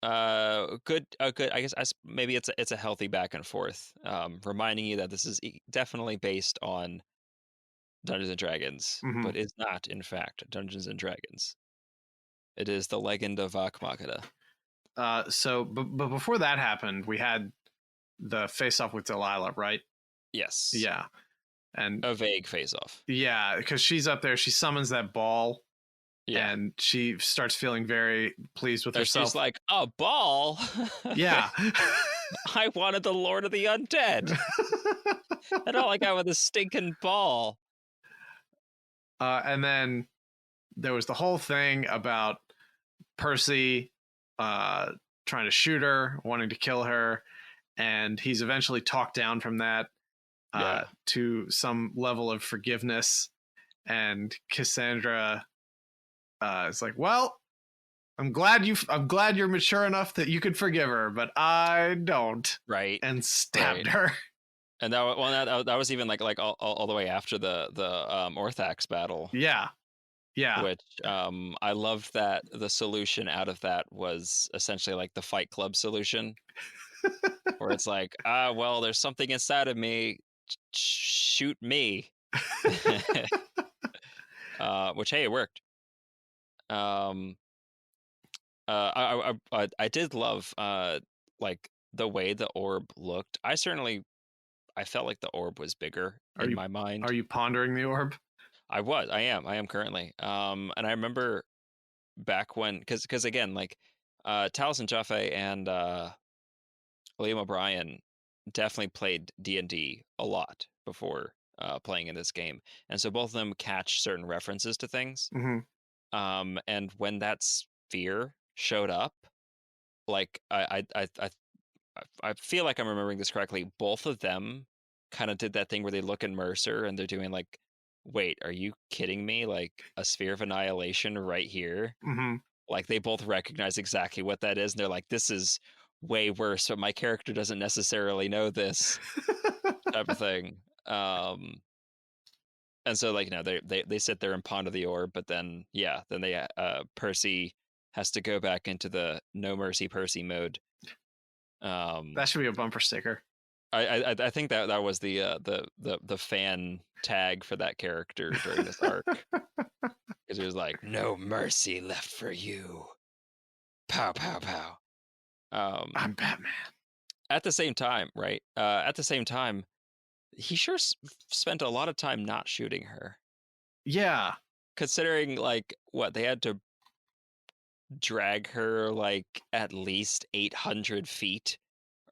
Good. I guess maybe it's a healthy back and forth, reminding you that this is definitely based on Dungeons and Dragons, but is not in fact Dungeons and Dragons. It is the Legend of Vox Machina. But before that happened, we had the face-off with Delilah, right? Yes. Yeah. And a vague face-off. Yeah, because she's up there. She summons that ball. Yeah. And she starts feeling very pleased with herself. She's like, a ball? Yeah. I wanted the Lord of the Undead. I don't like out with a stinking ball. And then there was the whole thing about Percy trying to shoot her, wanting to kill her, and he's eventually talked down from that to some level of forgiveness. And Cassandra is like, "Well, I'm glad you're mature enough that you could forgive her, but I don't." Right. And stabbed her. And that was even like all the way after the Orthax battle. Yeah. Which I loved that the solution out of that was essentially like the Fight Club solution, where it's like, well, there's something inside of me, shoot me. Which, hey, it worked. I did love like the way the orb looked. I felt like the orb was bigger in my mind. Are you pondering the orb? I am currently. And I remember back when, because again, like Taliesin Jaffe and Liam O'Brien definitely played D&D a lot before playing in this game, and so both of them catch certain references to things. Mm-hmm. And when that sphere showed up, like I feel like I'm remembering this correctly. Both of them kind of did that thing where they look at Mercer and they're doing like, wait, are you kidding me? Like a sphere of annihilation right here. Mm-hmm. Like they both recognize exactly what that is, and they're like, this is way worse, but my character doesn't necessarily know this type of thing. And so like, you know, they sit there and ponder the orb, but then they Percy has to go back into the no mercy Percy mode. That should be a bumper sticker. I think that was the fan tag for that character during this arc, because it was like, no mercy left for you, pow pow pow. I'm Batman. At the same time, right? At the same time, he sure spent a lot of time not shooting her. Yeah. Considering like what they had to drag her like at least 800 feet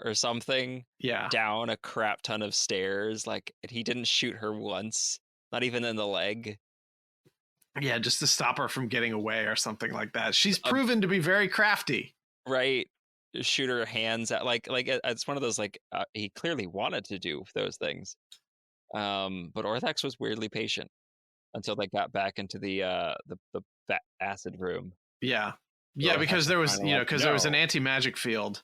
or something. Yeah. Down a crap ton of stairs. Like he didn't shoot her once, not even in the leg. Yeah, just to stop her from getting away or something like that. She's proven to be very crafty. Right. Shoot her hands at like it's one of those like he clearly wanted to do those things. But Orthax was weirdly patient until they got back into the acid room. Yeah. Yeah, because there was, there was an anti-magic field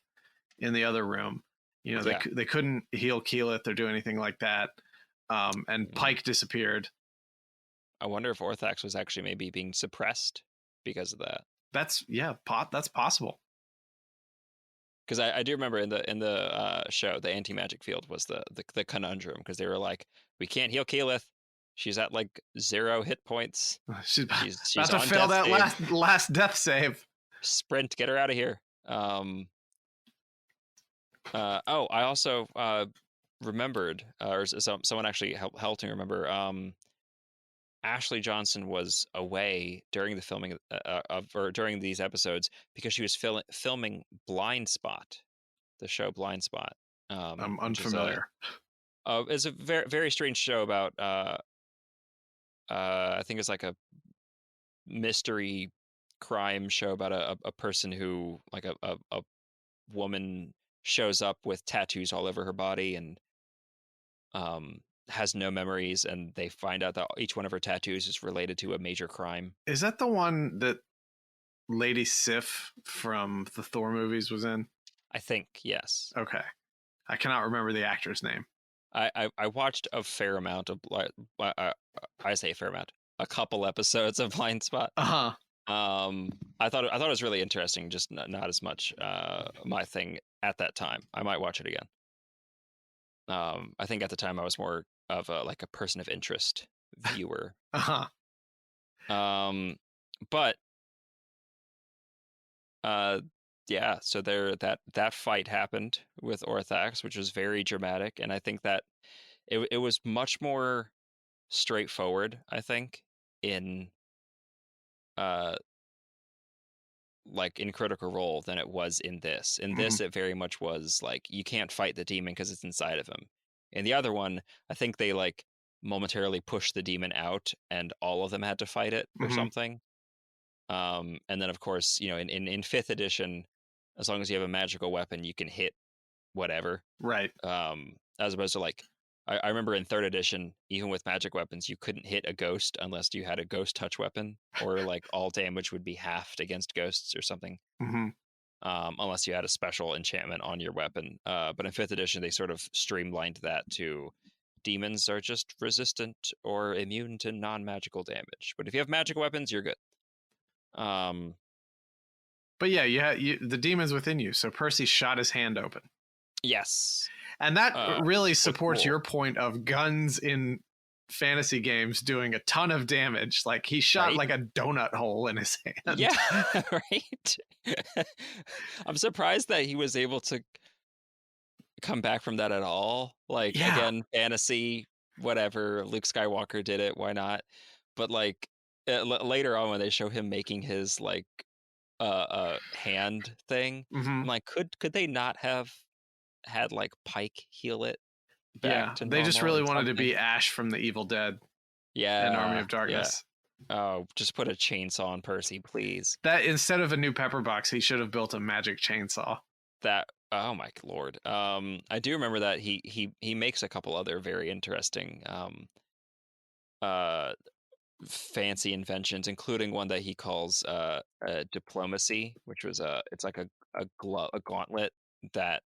in the other room. They couldn't heal Keyleth or do anything like that. And Pike disappeared. I wonder if Orthax was actually maybe being suppressed because of that. That's possible. Because I do remember in the show, the anti-magic field was the conundrum, because they were like, we can't heal Keyleth. She's at like 0 hit points. She's about to fail that last death save. Sprint, get her out of here. I also remembered, or someone actually helped me remember. Ashley Johnson was away during the filming or during these episodes because she was filming Blind Spot, the show Blind Spot. I'm unfamiliar. It's a very very strange show about I think it's like a mystery crime show about a person who, like a woman shows up with tattoos all over her body and has no memories, and they find out that each one of her tattoos is related to a major crime. Is that the one that Lady Sif from the Thor movies was in? I think, yes. Okay. I cannot remember the actor's name. I watched a fair amount of I say a fair amount, a couple episodes of Blind Spot. Uh-huh. I thought it was really interesting, just not as much my thing at that time. I might watch it again. I think at the time I was more of a person of interest viewer. Uh-huh. But yeah, so that fight happened with Orthax, which was very dramatic, and I think that it was much more straightforward, I think, in like in Critical Role than it was in this. In this, it very much was like, you can't fight the demon because it's inside of him. In the other one, I think they like momentarily pushed the demon out, and all of them had to fight it or something. And then, of course, in fifth edition, as long as you have a magical weapon, you can hit whatever. Right. As opposed to like, I remember in third edition, even with magic weapons, you couldn't hit a ghost unless you had a ghost touch weapon, or like all damage would be halved against ghosts or something. Unless you had a special enchantment on your weapon. But in fifth edition, they sort of streamlined that to demons are just resistant or immune to non-magical damage. But if you have magical weapons, you're good. But yeah, the demon's within you. So Percy shot his hand open. Yes. And that really supports your point of guns in fantasy games doing a ton of damage. Like he shot like a donut hole in his hand. Yeah, right. I'm surprised that he was able to come back from that at all. Like, again, fantasy, whatever. Luke Skywalker did it. Why not? But like later on, when they show him making his like hand thing, I'm like, could they not have had like Pike heal it back to normal? They just really wanted to be Ash from the Evil Dead. And Army of Darkness. Oh, just put a chainsaw on Percy, please. That instead of a new pepper box, he should have built a magic chainsaw. Oh my lord. I do remember that he makes a couple other very interesting fancy inventions, including one that he calls diplomacy, which was it's like a gauntlet that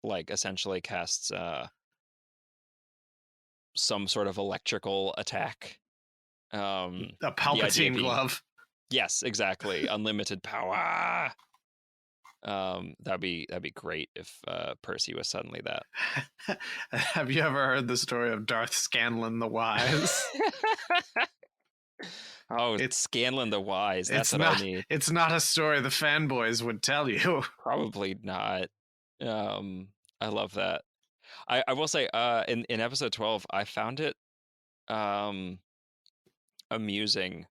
like essentially casts some sort of electrical attack. A Palpatine glove. Yes, exactly. Unlimited power. That'd be great if Percy was suddenly that. Have you ever heard the story of Darth Scanlan the Wise? Oh, it's Scanlan the Wise. That's what I need. It's not a story the fanboys would tell you. Probably not. I love that. I will say, in episode 12, I found it amusing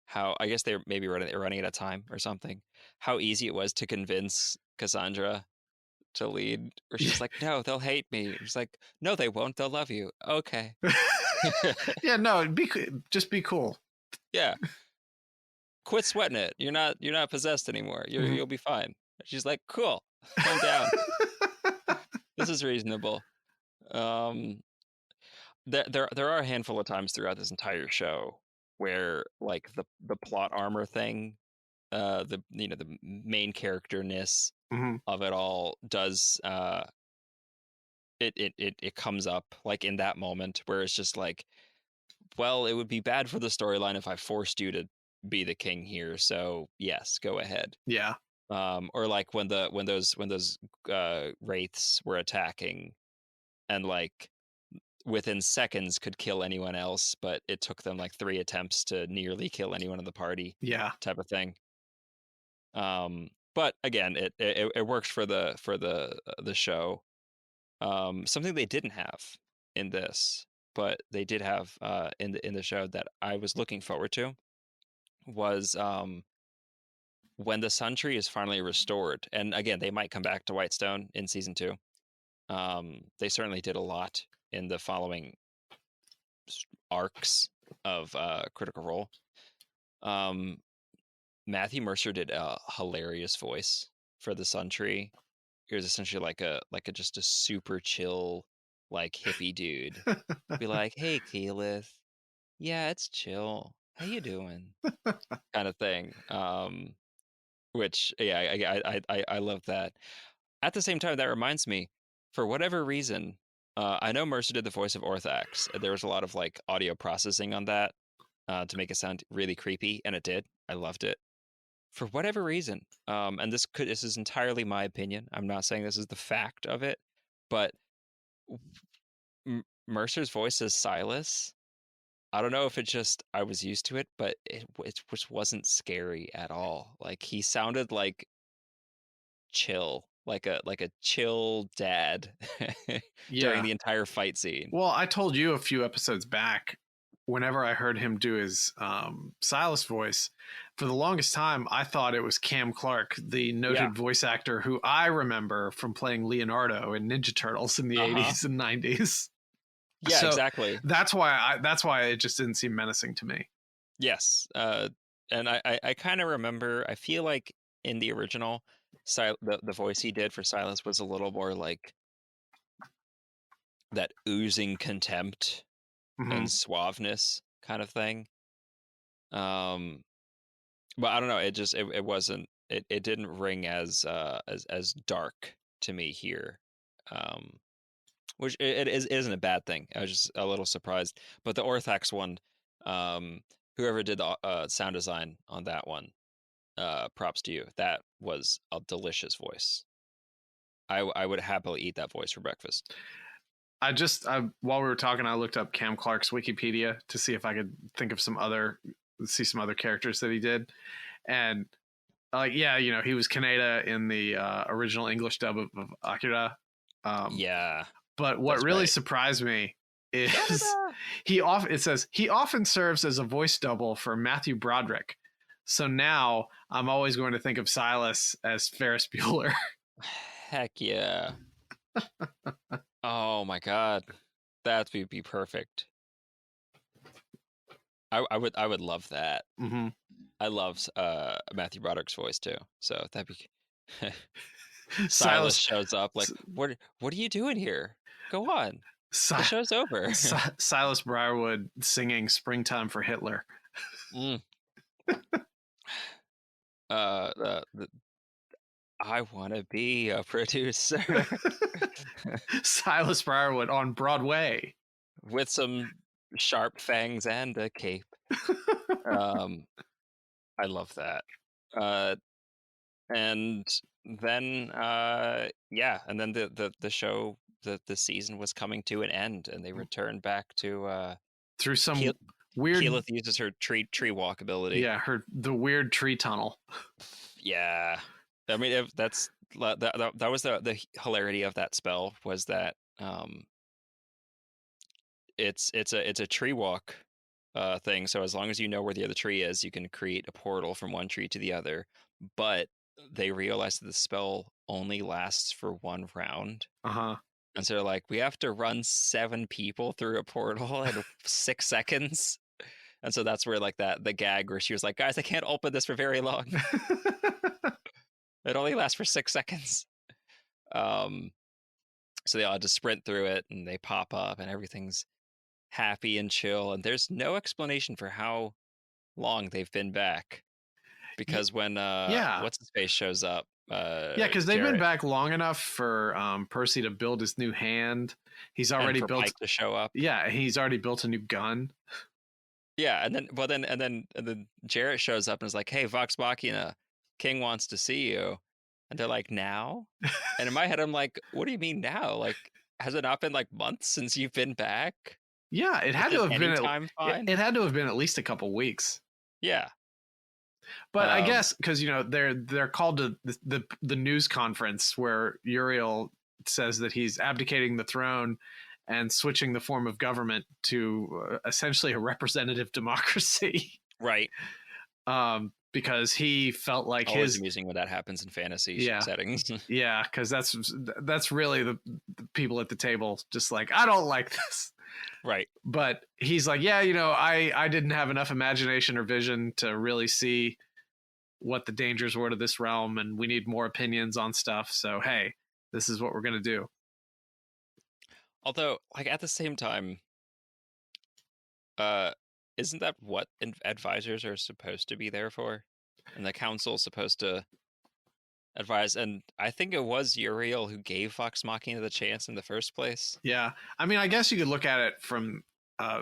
how, I guess they're maybe running out of time or something, how easy it was to convince Cassandra to lead. Where she's like, no, they'll hate me. She's like, no, they won't. They'll love you. Okay. Yeah, no, just be cool. Yeah. Quit sweating it. You're not possessed anymore. You'll be fine. She's like, cool. Calm down. This is reasonable. There are a handful of times throughout this entire show where like the plot armor thing, the main characterness of it all does it comes up like in that moment where it's just like, well, it would be bad for the storyline if I forced you to be the king here, so yes, go ahead. Yeah. Or like when those wraiths were attacking and like within seconds could kill anyone else, but it took them like 3 attempts to nearly kill anyone in the party. Yeah. Type of thing. But again, it works for the show. Something they didn't have in this, but they did have in the show that I was looking forward to was when the Sun Tree is finally restored. And again, they might come back to Whitestone in season 2. They certainly did a lot in the following arcs of Critical Role. Matthew Mercer did a hilarious voice for the Sun Tree. He was essentially like a just a super chill, like hippie dude. Be like, hey Keyleth, yeah, it's chill. How you doing? Kind of thing. Which I love that. At the same time, that reminds me, for whatever reason, I know Mercer did the voice of Orthax. There was a lot of like audio processing on that to make it sound really creepy, and it did. I loved it. For whatever reason, and this is entirely my opinion. I'm not saying this is the fact of it, but Mercer's voice as Silas, I don't know if it's just I was used to it, but it just wasn't scary at all. Like he sounded like chill, like a chill dad during the entire fight scene. Well, I told you a few episodes back, whenever I heard him do his Silas voice, for the longest time, I thought it was Cam Clark, the noted voice actor who I remember from playing Leonardo in Ninja Turtles in the 80s and 90s. Yeah, So exactly. that's why it just didn't seem menacing to me. Yes. And I kind of remember, I feel like in the original, the voice he did for Silas was a little more like that oozing contempt Hmm. and suaveness kind of thing. Um, but I don't know. It wasn't. It didn't ring as dark to me here. Um, which it isn't a bad thing. I was just a little surprised. But the Orthax one, um, whoever did the sound design on that one, props to you. That was a delicious voice. I would happily eat that voice for breakfast. While we were talking, I looked up Cam Clark's Wikipedia to see if I could think of some other characters that he did, and yeah, he was Kaneda in the original English dub of Akira. Yeah, But what that's really right. surprised me is Canada! it says he often serves as a voice double for Matthew Broderick. So now I'm always going to think of Silas as Ferris Bueller. Heck yeah. Oh my god. That would be perfect. I would love that. Mm-hmm. I love Matthew Broderick's voice too. So that'd be Silas Silas shows up like, what are you doing here? Go on. The show's over. Silas Briarwood singing "Springtime for Hitler." Mm. The I want to be a producer Silas Briarwood on Broadway with some sharp fangs and a cape. Um, I love that. And then yeah, and then the show, the season was coming to an end, and they returned back to through some Keel- weird. Keyleth uses her tree walk ability. Yeah, the weird tree tunnel. Yeah, I mean that was the hilarity of that spell was that it's a tree walk thing. So as long as you know where the other tree is, you can create a portal from one tree to the other. But they realized that the spell only lasts for one round. Uh-huh. And so they're like, we have to run 7 people through a portal in 6 seconds. And so that's where like the gag where she was like, guys, I can't open this for very long. It only lasts for 6 seconds. So they all had to sprint through it, and they pop up, and everything's happy and chill. And there's no explanation for how long they've been back, because when yeah, what's his face shows up, yeah, because they've been back long enough for Percy to build his new hand. He's already and for built Pike to show up. Yeah, he's already built a new gun. Yeah, and then Jarrett shows up and is like, "Hey, Vox Machina, King wants to see you," and they're like, "Now?" And in my head, I'm like, "What do you mean now? Like, has it not been like months since you've been back?" Yeah, it had to have been fine. it had to have been at least a couple weeks. Yeah, but I guess because they're called to the news conference where Uriel says that he's abdicating the throne and switching the form of government to essentially a representative democracy. right. Because he felt like Always amusing when that happens in fantasy settings. Yeah, because that's really the people at the table just like, I don't like this. Right. But he's like, yeah, I didn't have enough imagination or vision to really see what the dangers were to this realm, and we need more opinions on stuff. So, hey, this is what we're going to do. Although, like, at the same time, isn't that what advisors are supposed to be there for? And the council's supposed to advise. And I think it was Uriel who gave Vox Machina the chance in the first place. Yeah. I mean, I guess you could look at it from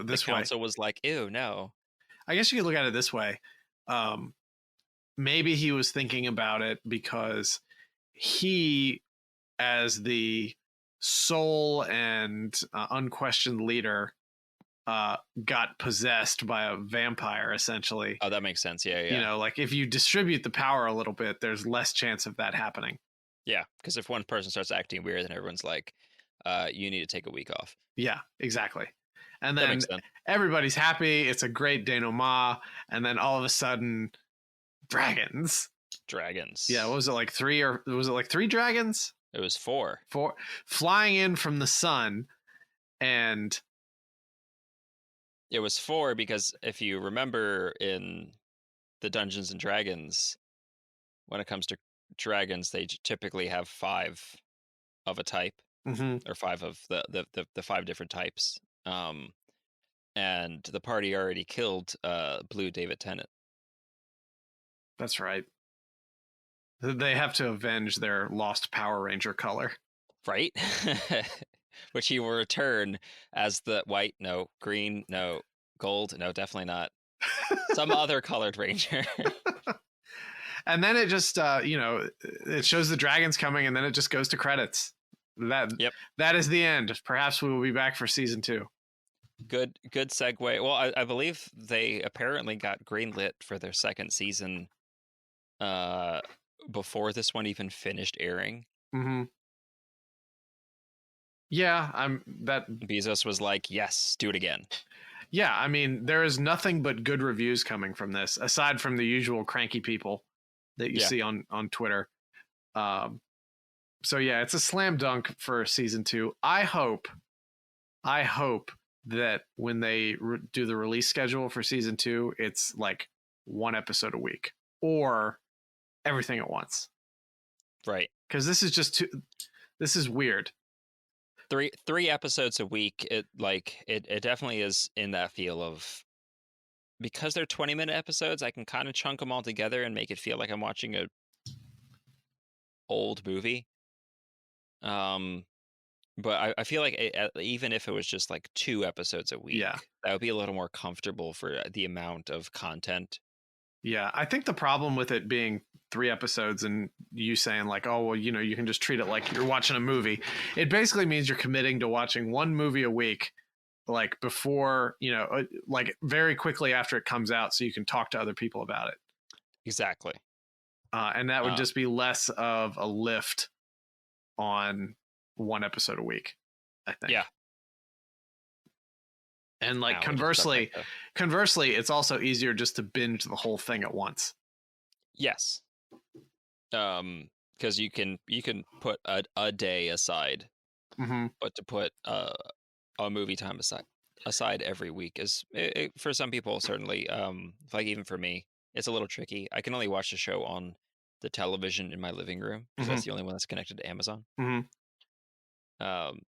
this way. The council was like, ew, no. I guess you could look at it this way. Maybe he was thinking about it because he, as the sole and unquestioned leader, got possessed by a vampire, essentially. Oh, that makes sense. Yeah. Like if you distribute the power a little bit, there's less chance of that happening. Yeah, because if one person starts acting weird, then everyone's like, you need to take a week off. Yeah, exactly. And then everybody's happy. It's a great denouement. And then all of a sudden, dragons. Yeah, what was it, like 3 or was it like 3 dragons? It was 4. 4 flying in from the sun, and It was 4 because if you remember in the Dungeons and Dragons, when it comes to dragons, they typically have 5 of a type, or 5 of the 5 different types. And the party already killed Blue David Tennant. That's right. They have to avenge their lost Power Ranger color. Right? Which he will return as the white, no, green, no, gold, no, definitely not. Some other colored ranger. And then it just, it shows the dragons coming, and then it just goes to credits. That is the end. Perhaps we will be back for season 2. Good segue. Well, I believe they apparently got greenlit for their second season before this one even finished airing. Yeah, Bezos was like, yes, do it again. Yeah, I mean, there is nothing but good reviews coming from this, aside from the usual cranky people that you see on Twitter. So yeah, it's a slam dunk for season 2. I hope that when they do the release schedule for season 2, it's like 1 episode a week or everything at once. Right. Because this is just this is weird. 3 episodes a week. It definitely is in that feel of, because they're 20-minute episodes, I can kind of chunk them all together and make it feel like I'm watching a old movie. But I feel like even if it was just like 2 episodes a week, that would be a little more comfortable for the amount of content. Yeah, I think the problem with it being 3 episodes and you saying like, oh, well, you can just treat it like you're watching a movie. It basically means you're committing to watching 1 movie a week, like before, like very quickly after it comes out, so you can talk to other people about it. Exactly. And that would just be less of a lift on 1 episode a week, I think. Yeah. And like conversely, it's also easier just to binge the whole thing at once. Yes. Because you can put a day aside, but to put a movie time aside every week is, for some people certainly, like even for me, it's a little tricky. I can only watch the show on the television in my living room because that's the only one that's connected to Amazon.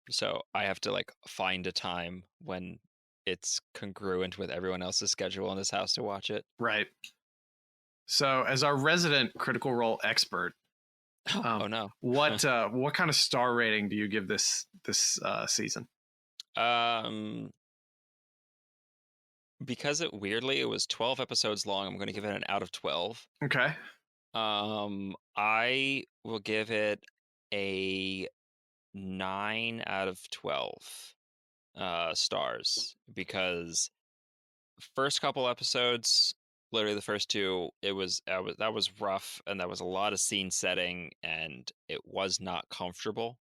So I have to like find a time when it's congruent with everyone else's schedule in this house to watch it. Right. So as our resident Critical Role expert, oh no, what kind of star rating do you give this season? Because it was 12 episodes long, I'm going to give it an out of 12. Okay. I will give it a 9 out of 12 stars, because first couple episodes, literally the first 2, that was rough, and that was a lot of scene setting, and it was not comfortable.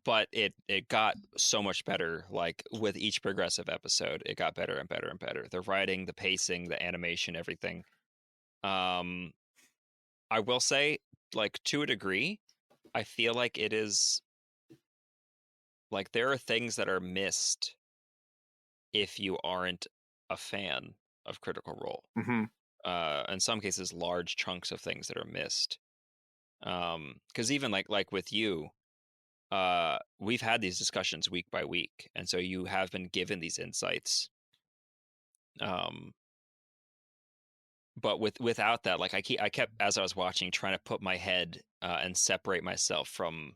But it got so much better. Like with each progressive episode, it got better and better and better. The writing, the pacing, the animation, everything. I will say, like, to a degree, I feel like it is like there are things that are missed if you aren't a fan of Critical Role. In some cases, large chunks of things that are missed. Because even like with you, we've had these discussions week by week, and so you have been given these insights. But without that, like I kept, as I was watching, trying to put my head and separate myself from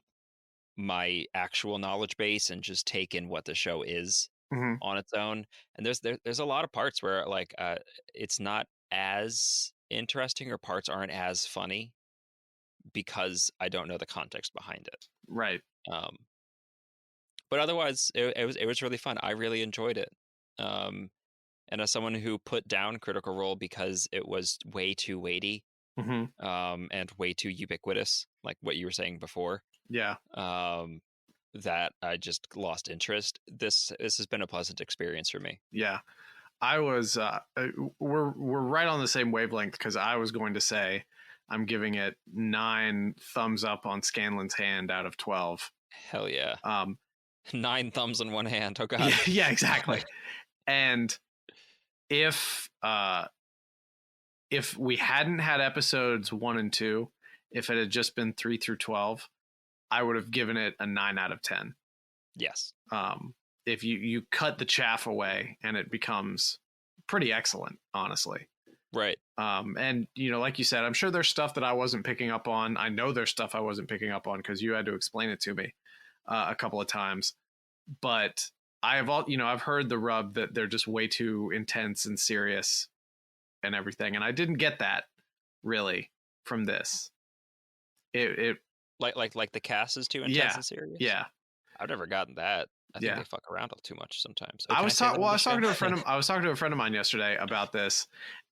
my actual knowledge base and just take in what the show is on its own. And there's a lot of parts where like it's not as interesting, or parts aren't as funny because I don't know the context behind it. Right. But otherwise, it was really fun. I really enjoyed it. And as someone who put down Critical Role because it was way too weighty, and way too ubiquitous, like what you were saying before. Yeah. That I just lost interest. This has been a pleasant experience for me. Yeah. I was we're right on the same wavelength, because I was going to say I'm giving it 9 thumbs up on Scanlan's hand out of 12. Hell yeah. 9 thumbs in one hand. Oh god. Yeah, exactly. And if we hadn't had episodes 1 and 2, if it had just been 3 through 12, I would have given it a 9 out of 10. Yes. If you cut the chaff away, and it becomes pretty excellent, honestly. Right. And like you said, I'm sure there's stuff that I wasn't picking up on. I know there's stuff I wasn't picking up on because you had to explain it to me a couple of times. But I've heard the rub that they're just way too intense and serious and everything, and I didn't get that really from this. It like the cast is too intense and serious. Yeah, I've never gotten that. I think they fuck around too much sometimes. I was talking to a friend of mine yesterday about this,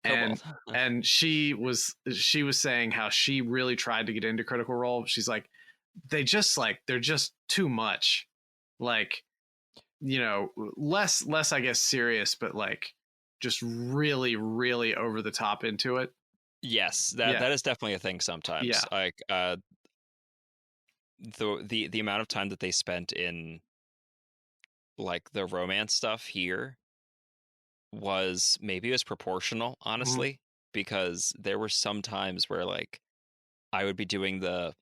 and and she was saying how she really tried to get into Critical Role. She's like, they're just too much, like, less I guess serious, but like just really, really over the top into it. Yes, that is definitely a thing sometimes. Yeah. Like the amount of time that they spent in like the romance stuff here was proportional, honestly, because there were some times where like I would be doing the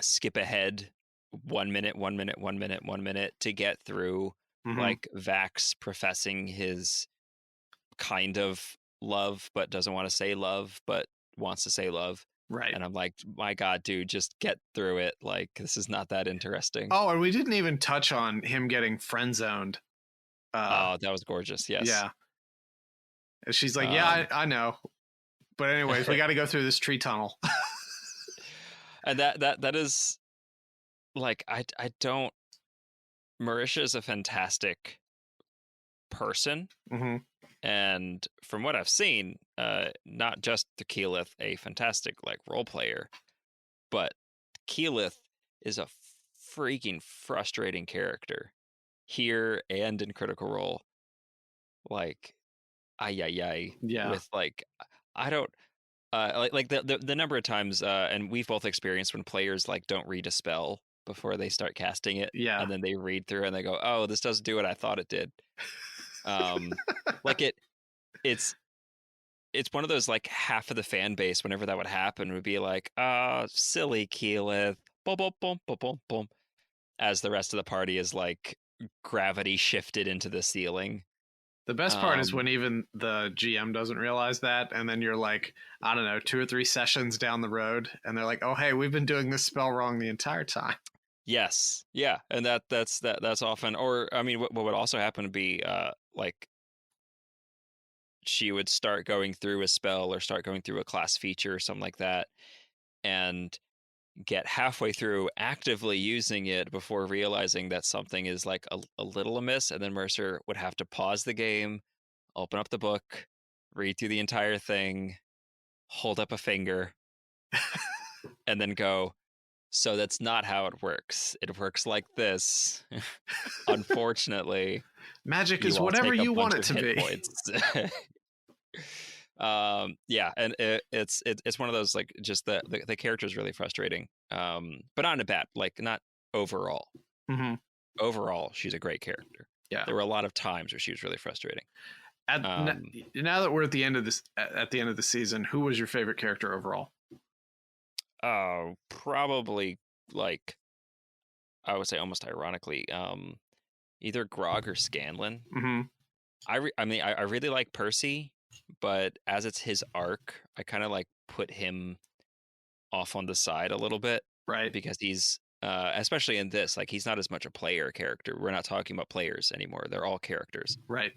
skip ahead 1 minute, 1 minute, 1 minute, 1 minute to get through like Vax professing his kind of love, but doesn't want to say love, but wants to say love. Right. And I'm like, my God, dude, just get through it. Like, this is not that interesting. Oh, and we didn't even touch on him getting friend zoned. Oh, that was gorgeous. Yes. Yeah. And she's like, yeah, I know. But anyways, we got to go through this tree tunnel. And that is like, I don't. Marisha is a fantastic person. And from what I've seen, not just the Keyleth, a fantastic like role player, but Keyleth is a freaking frustrating character here and in Critical Role. Like, yeah, with like, I don't like the number of times, and we've both experienced when players like don't read a spell before they start casting it, and then they read through and they go, oh, this doesn't do what I thought it did. Like it's one of those like half of the fan base, whenever that would happen, would be like, silly Keyleth, boom, boom, boom, boom, boom, boom, as the rest of the party is like gravity shifted into the ceiling. The best part is when even the GM doesn't realize that, and then you're like, I don't know, 2 or 3 sessions down the road, and they're like, oh, hey, we've been doing this spell wrong the entire time. Yes, yeah, and that's often, or I mean, what would also happen would be like she would start going through a spell or start going through a class feature or something like that, and get halfway through actively using it before realizing that something is like a little amiss, and then Mercer would have to pause the game, open up the book, read through the entire thing, hold up a finger, and then go, so that's not how it works. It works like this. Unfortunately, magic is whatever you want it to be. Yeah, and it's one of those like just the character is really frustrating, but not in a bad, like not overall. Overall, she's a great character. Yeah, there were a lot of times where she was really frustrating. Now that we're at the end of the season, who was your favorite character overall? Probably, like, I would say almost ironically, either Grog or Scanlan. I mean, I really like Percy, but as it's his arc, I kind of like put him off on the side a little bit, right? Because he's especially in this, like, he's not as much a player character. We're not talking about players anymore; they're all characters, right?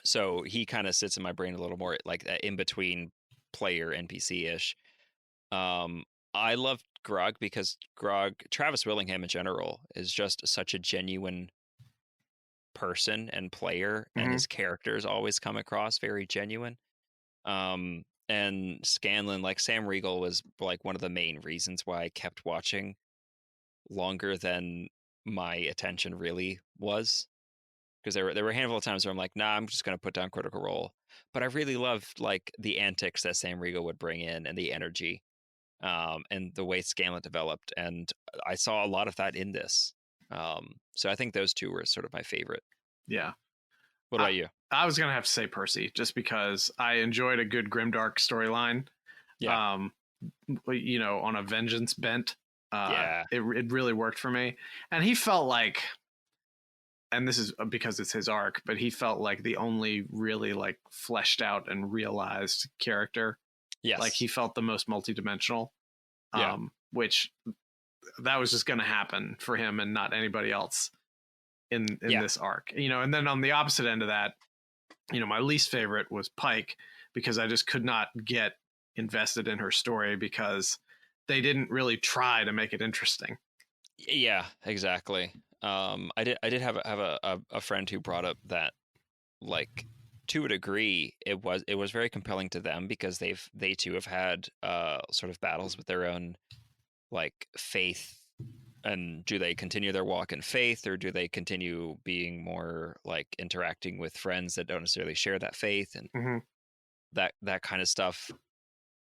So he kind of sits in my brain a little more like in between player NPC ish. I love Grog because Travis Willingham in general is just such a genuine person and player, and his characters always come across very genuine. And Scanlan, like Sam Riegel, was like one of the main reasons why I kept watching longer than my attention really was, because there were a handful of times where I'm like, nah, I'm just gonna put down Critical Role, but I really loved like the antics that Sam Riegel would bring in and the energy, and the way Scanlan developed, and I saw a lot of that in this. So I think those two were sort of my favorite. Yeah. What about you? I was gonna have to say Percy, just because I enjoyed a good grimdark storyline. Yeah. On a vengeance bent. Yeah. It really worked for me, and he felt like, and this is because it's his arc, but he felt like the only really like fleshed out and realized character. Yes. Like he felt the most multidimensional. Yeah. Which that was just going to happen for him and not anybody else in this arc. And then on the opposite end of that, my least favorite was Pike, because I just could not get invested in her story because they didn't really try to make it interesting. Yeah, exactly. I did have a friend who brought up that, like, to a degree, it was very compelling to them because they too have had sort of battles with their own, like, faith, and do they continue their walk in faith, or do they continue being more like interacting with friends that don't necessarily share that faith, and that kind of stuff,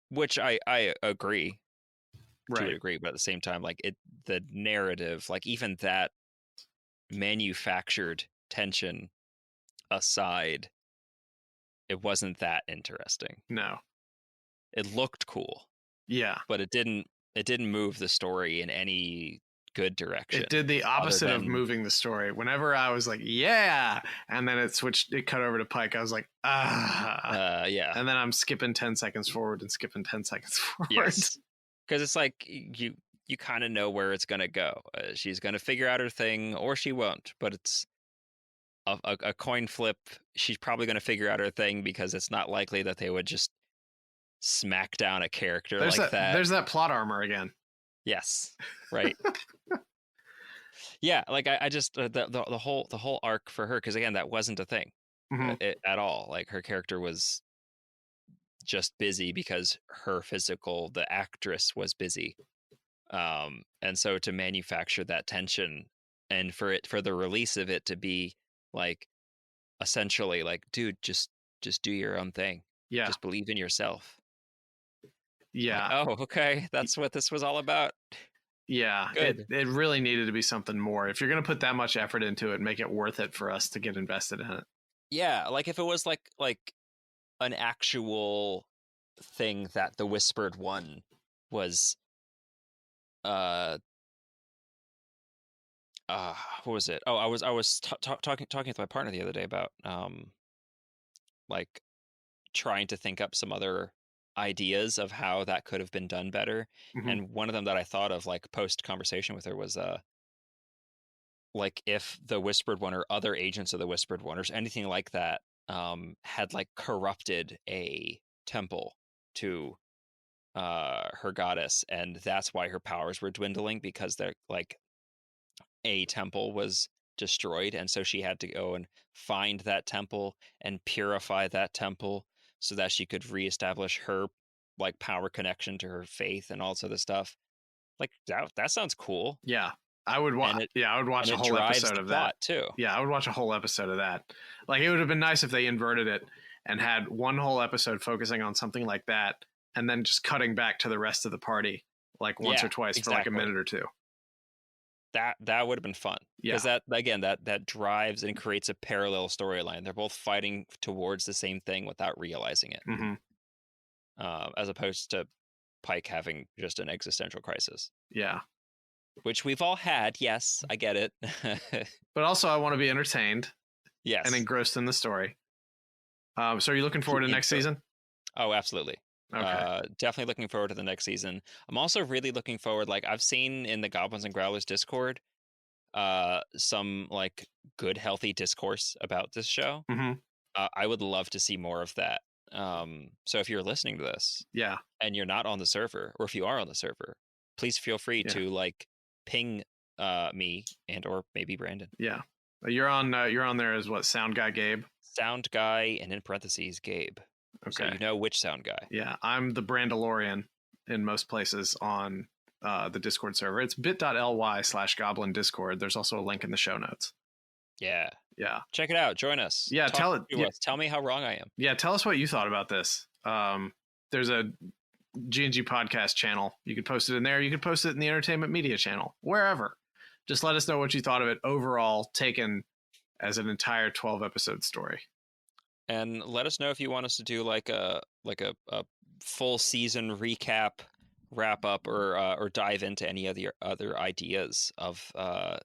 which I agree to a degree, but at the same time, like, the narrative, like, even that manufactured tension aside, it wasn't that interesting. No. It looked cool. Yeah. But it didn't move the story in any good direction. It did the opposite of moving the story. Whenever I was like, yeah, and then it cut over to Pike, I was like, yeah. And then I'm skipping 10 seconds forward and skipping 10 seconds forward. Yes. Because it's like you kind of know where it's going to go. She's going to figure out her thing, or she won't, but it's a coin flip. She's probably going to figure out her thing, because it's not likely that they would just smack down a character like that. There's that plot armor again. Yes. Right. Yeah, like I just the whole arc for her, because again, that wasn't a thing at all. Like, her character was just busy because the actress was busy, and so to manufacture that tension, and for the release of it to be like, essentially like, dude, just do your own thing. Yeah, just believe in yourself. Yeah. Like, oh, okay, that's what this was all about. Yeah, good. It really needed to be something more. If you're going to put that much effort into it, make it worth it for us to get invested in it. Yeah, like if it was like an actual thing that the Whispered One was, what was it? Oh, I was talking with my partner the other day about like trying to think up some other ideas of how that could have been done better. And one of them that I thought of, like, post conversation with her, was like, if the Whispered One or other agents of the Whispered One or anything like that had like corrupted a temple to her goddess, and that's why her powers were dwindling, because they're like, a temple was destroyed, and so she had to go and find that temple and purify that temple so that she could reestablish her, like, power connection to her faith and all this other stuff. Like, that sounds cool. Yeah, I would watch. I would watch a whole episode of that too. Yeah, I would watch a whole episode of that. Like, it would have been nice if they inverted it and had one whole episode focusing on something like that, and then just cutting back to the rest of the party, like, once or twice for like a minute or two. That would have been fun, because that, again, that drives and creates a parallel storyline. They're both fighting towards the same thing without realizing it, as opposed to Pike having just an existential crisis. Yeah, which we've all had. Yes, I get it. But also, I want to be entertained. Yes, and engrossed in the story. So are you looking forward to next season? Oh, absolutely. Okay. Definitely looking forward to the next season. I'm also really looking forward, like, I've seen in the Goblins and Growlers Discord some, like, good, healthy discourse about this show. I would love to see more of that. So if you're listening to this, and you're not on the server, or if you are on the server, please feel free to, like, ping me and or maybe Brandon. Yeah, you're on there as what, Sound Guy Gabe? Sound Guy, and in parentheses, Gabe. Okay. So you know which Sound Guy. Yeah, I'm the Brandalorian in most places on the Discord server. It's bit.ly/goblin discord. There's also a link in the show notes. Yeah. Yeah. Check it out. Join us. Yeah. Tell me how wrong I am. Yeah. Tell us what you thought about this. There's a G&G podcast channel. You could post it in there. You could post it in the entertainment media channel, wherever. just let us know what you thought of it overall, taken as an entire 12-episode story. And let us know if you want us to do like a full season recap, wrap up, or dive into any of the other ideas of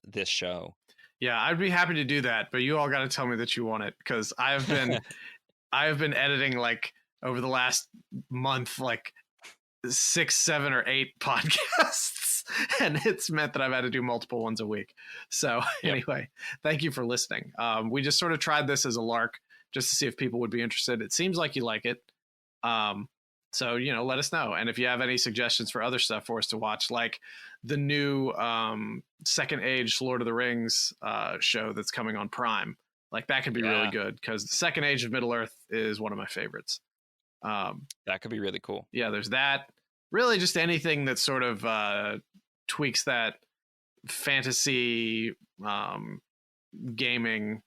this show. Yeah, I'd be happy to do that, but you all got to tell me that you want it, because I have been editing like over the last month like 6, 7, or 8 podcasts, and it's meant that I've had to do multiple ones a week. So anyway, thank you for listening. We just sort of tried this as a lark just to see if people would be interested. It seems like you like it. So, let us know. And if you have any suggestions for other stuff for us to watch, like the new Second Age Lord of the Rings show that's coming on Prime, like that could be really good, because the Second Age of Middle-earth is one of my favorites. That could be really cool. Yeah, there's that. Really just anything that sort of tweaks that fantasy gaming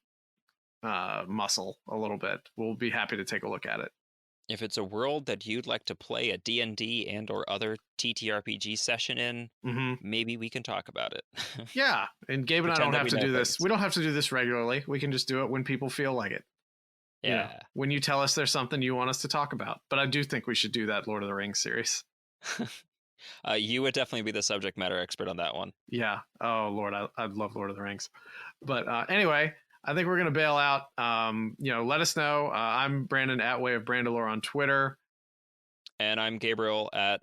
muscle a little bit. We'll be happy to take a look at it. If it's a world that you'd like to play a D&D and or other TTRPG session in, maybe we can talk about it. Yeah, and Gabe and I don't have to do this. We don't have to do this regularly. We can just do it when people feel like it. Yeah. When you tell us there's something you want us to talk about. But I do think we should do that Lord of the Rings series. You would definitely be the subject matter expert on that one. Yeah. Oh, Lord, I love Lord of the Rings. But anyway, I think we're going to bail out. Let us know. I'm Brandon at Way of Brandalore on Twitter. And I'm Gabriel at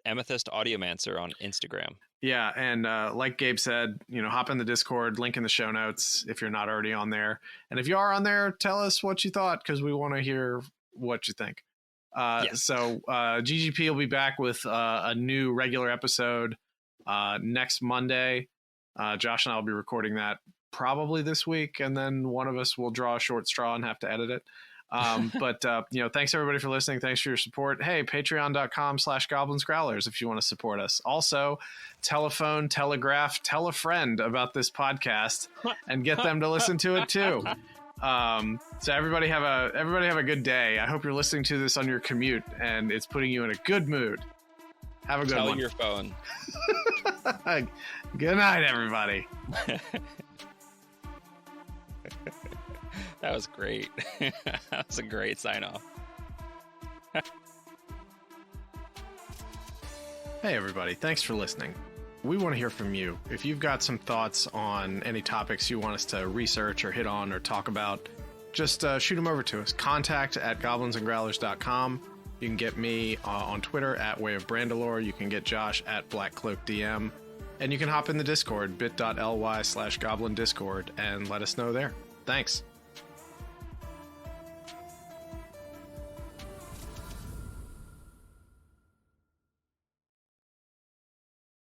Amethyst Audiomancer on Instagram. Yeah, and like Gabe said, hop in the Discord, link in the show notes if you're not already on there. And if you are on there, tell us what you thought, because we want to hear what you think. So GGP will be back with a new regular episode next Monday. Josh and I will be recording that probably this week, and then one of us will draw a short straw and have to edit it. But thanks everybody for listening. Thanks for your support. Hey, patreon.com/Goblins Growlers if you want to support us. Also, telephone, telegraph, tell a friend about this podcast and get them to listen to it too. So everybody have a good day. I hope you're listening to this on your commute and it's putting you in a good mood. Have a good one. Tell your phone. Good night, everybody. That was great. That was a great sign off. Hey, everybody. Thanks for listening. We want to hear from you. If you've got some thoughts on any topics you want us to research or hit on or talk about, just shoot them over to us. contact@goblinsandgrowlers.com. You can get me on Twitter at Way of Brandalore. You can get Josh at BlackCloakDM. And you can hop in the Discord, bit.ly/Goblin Discord, and let us know there. Thanks.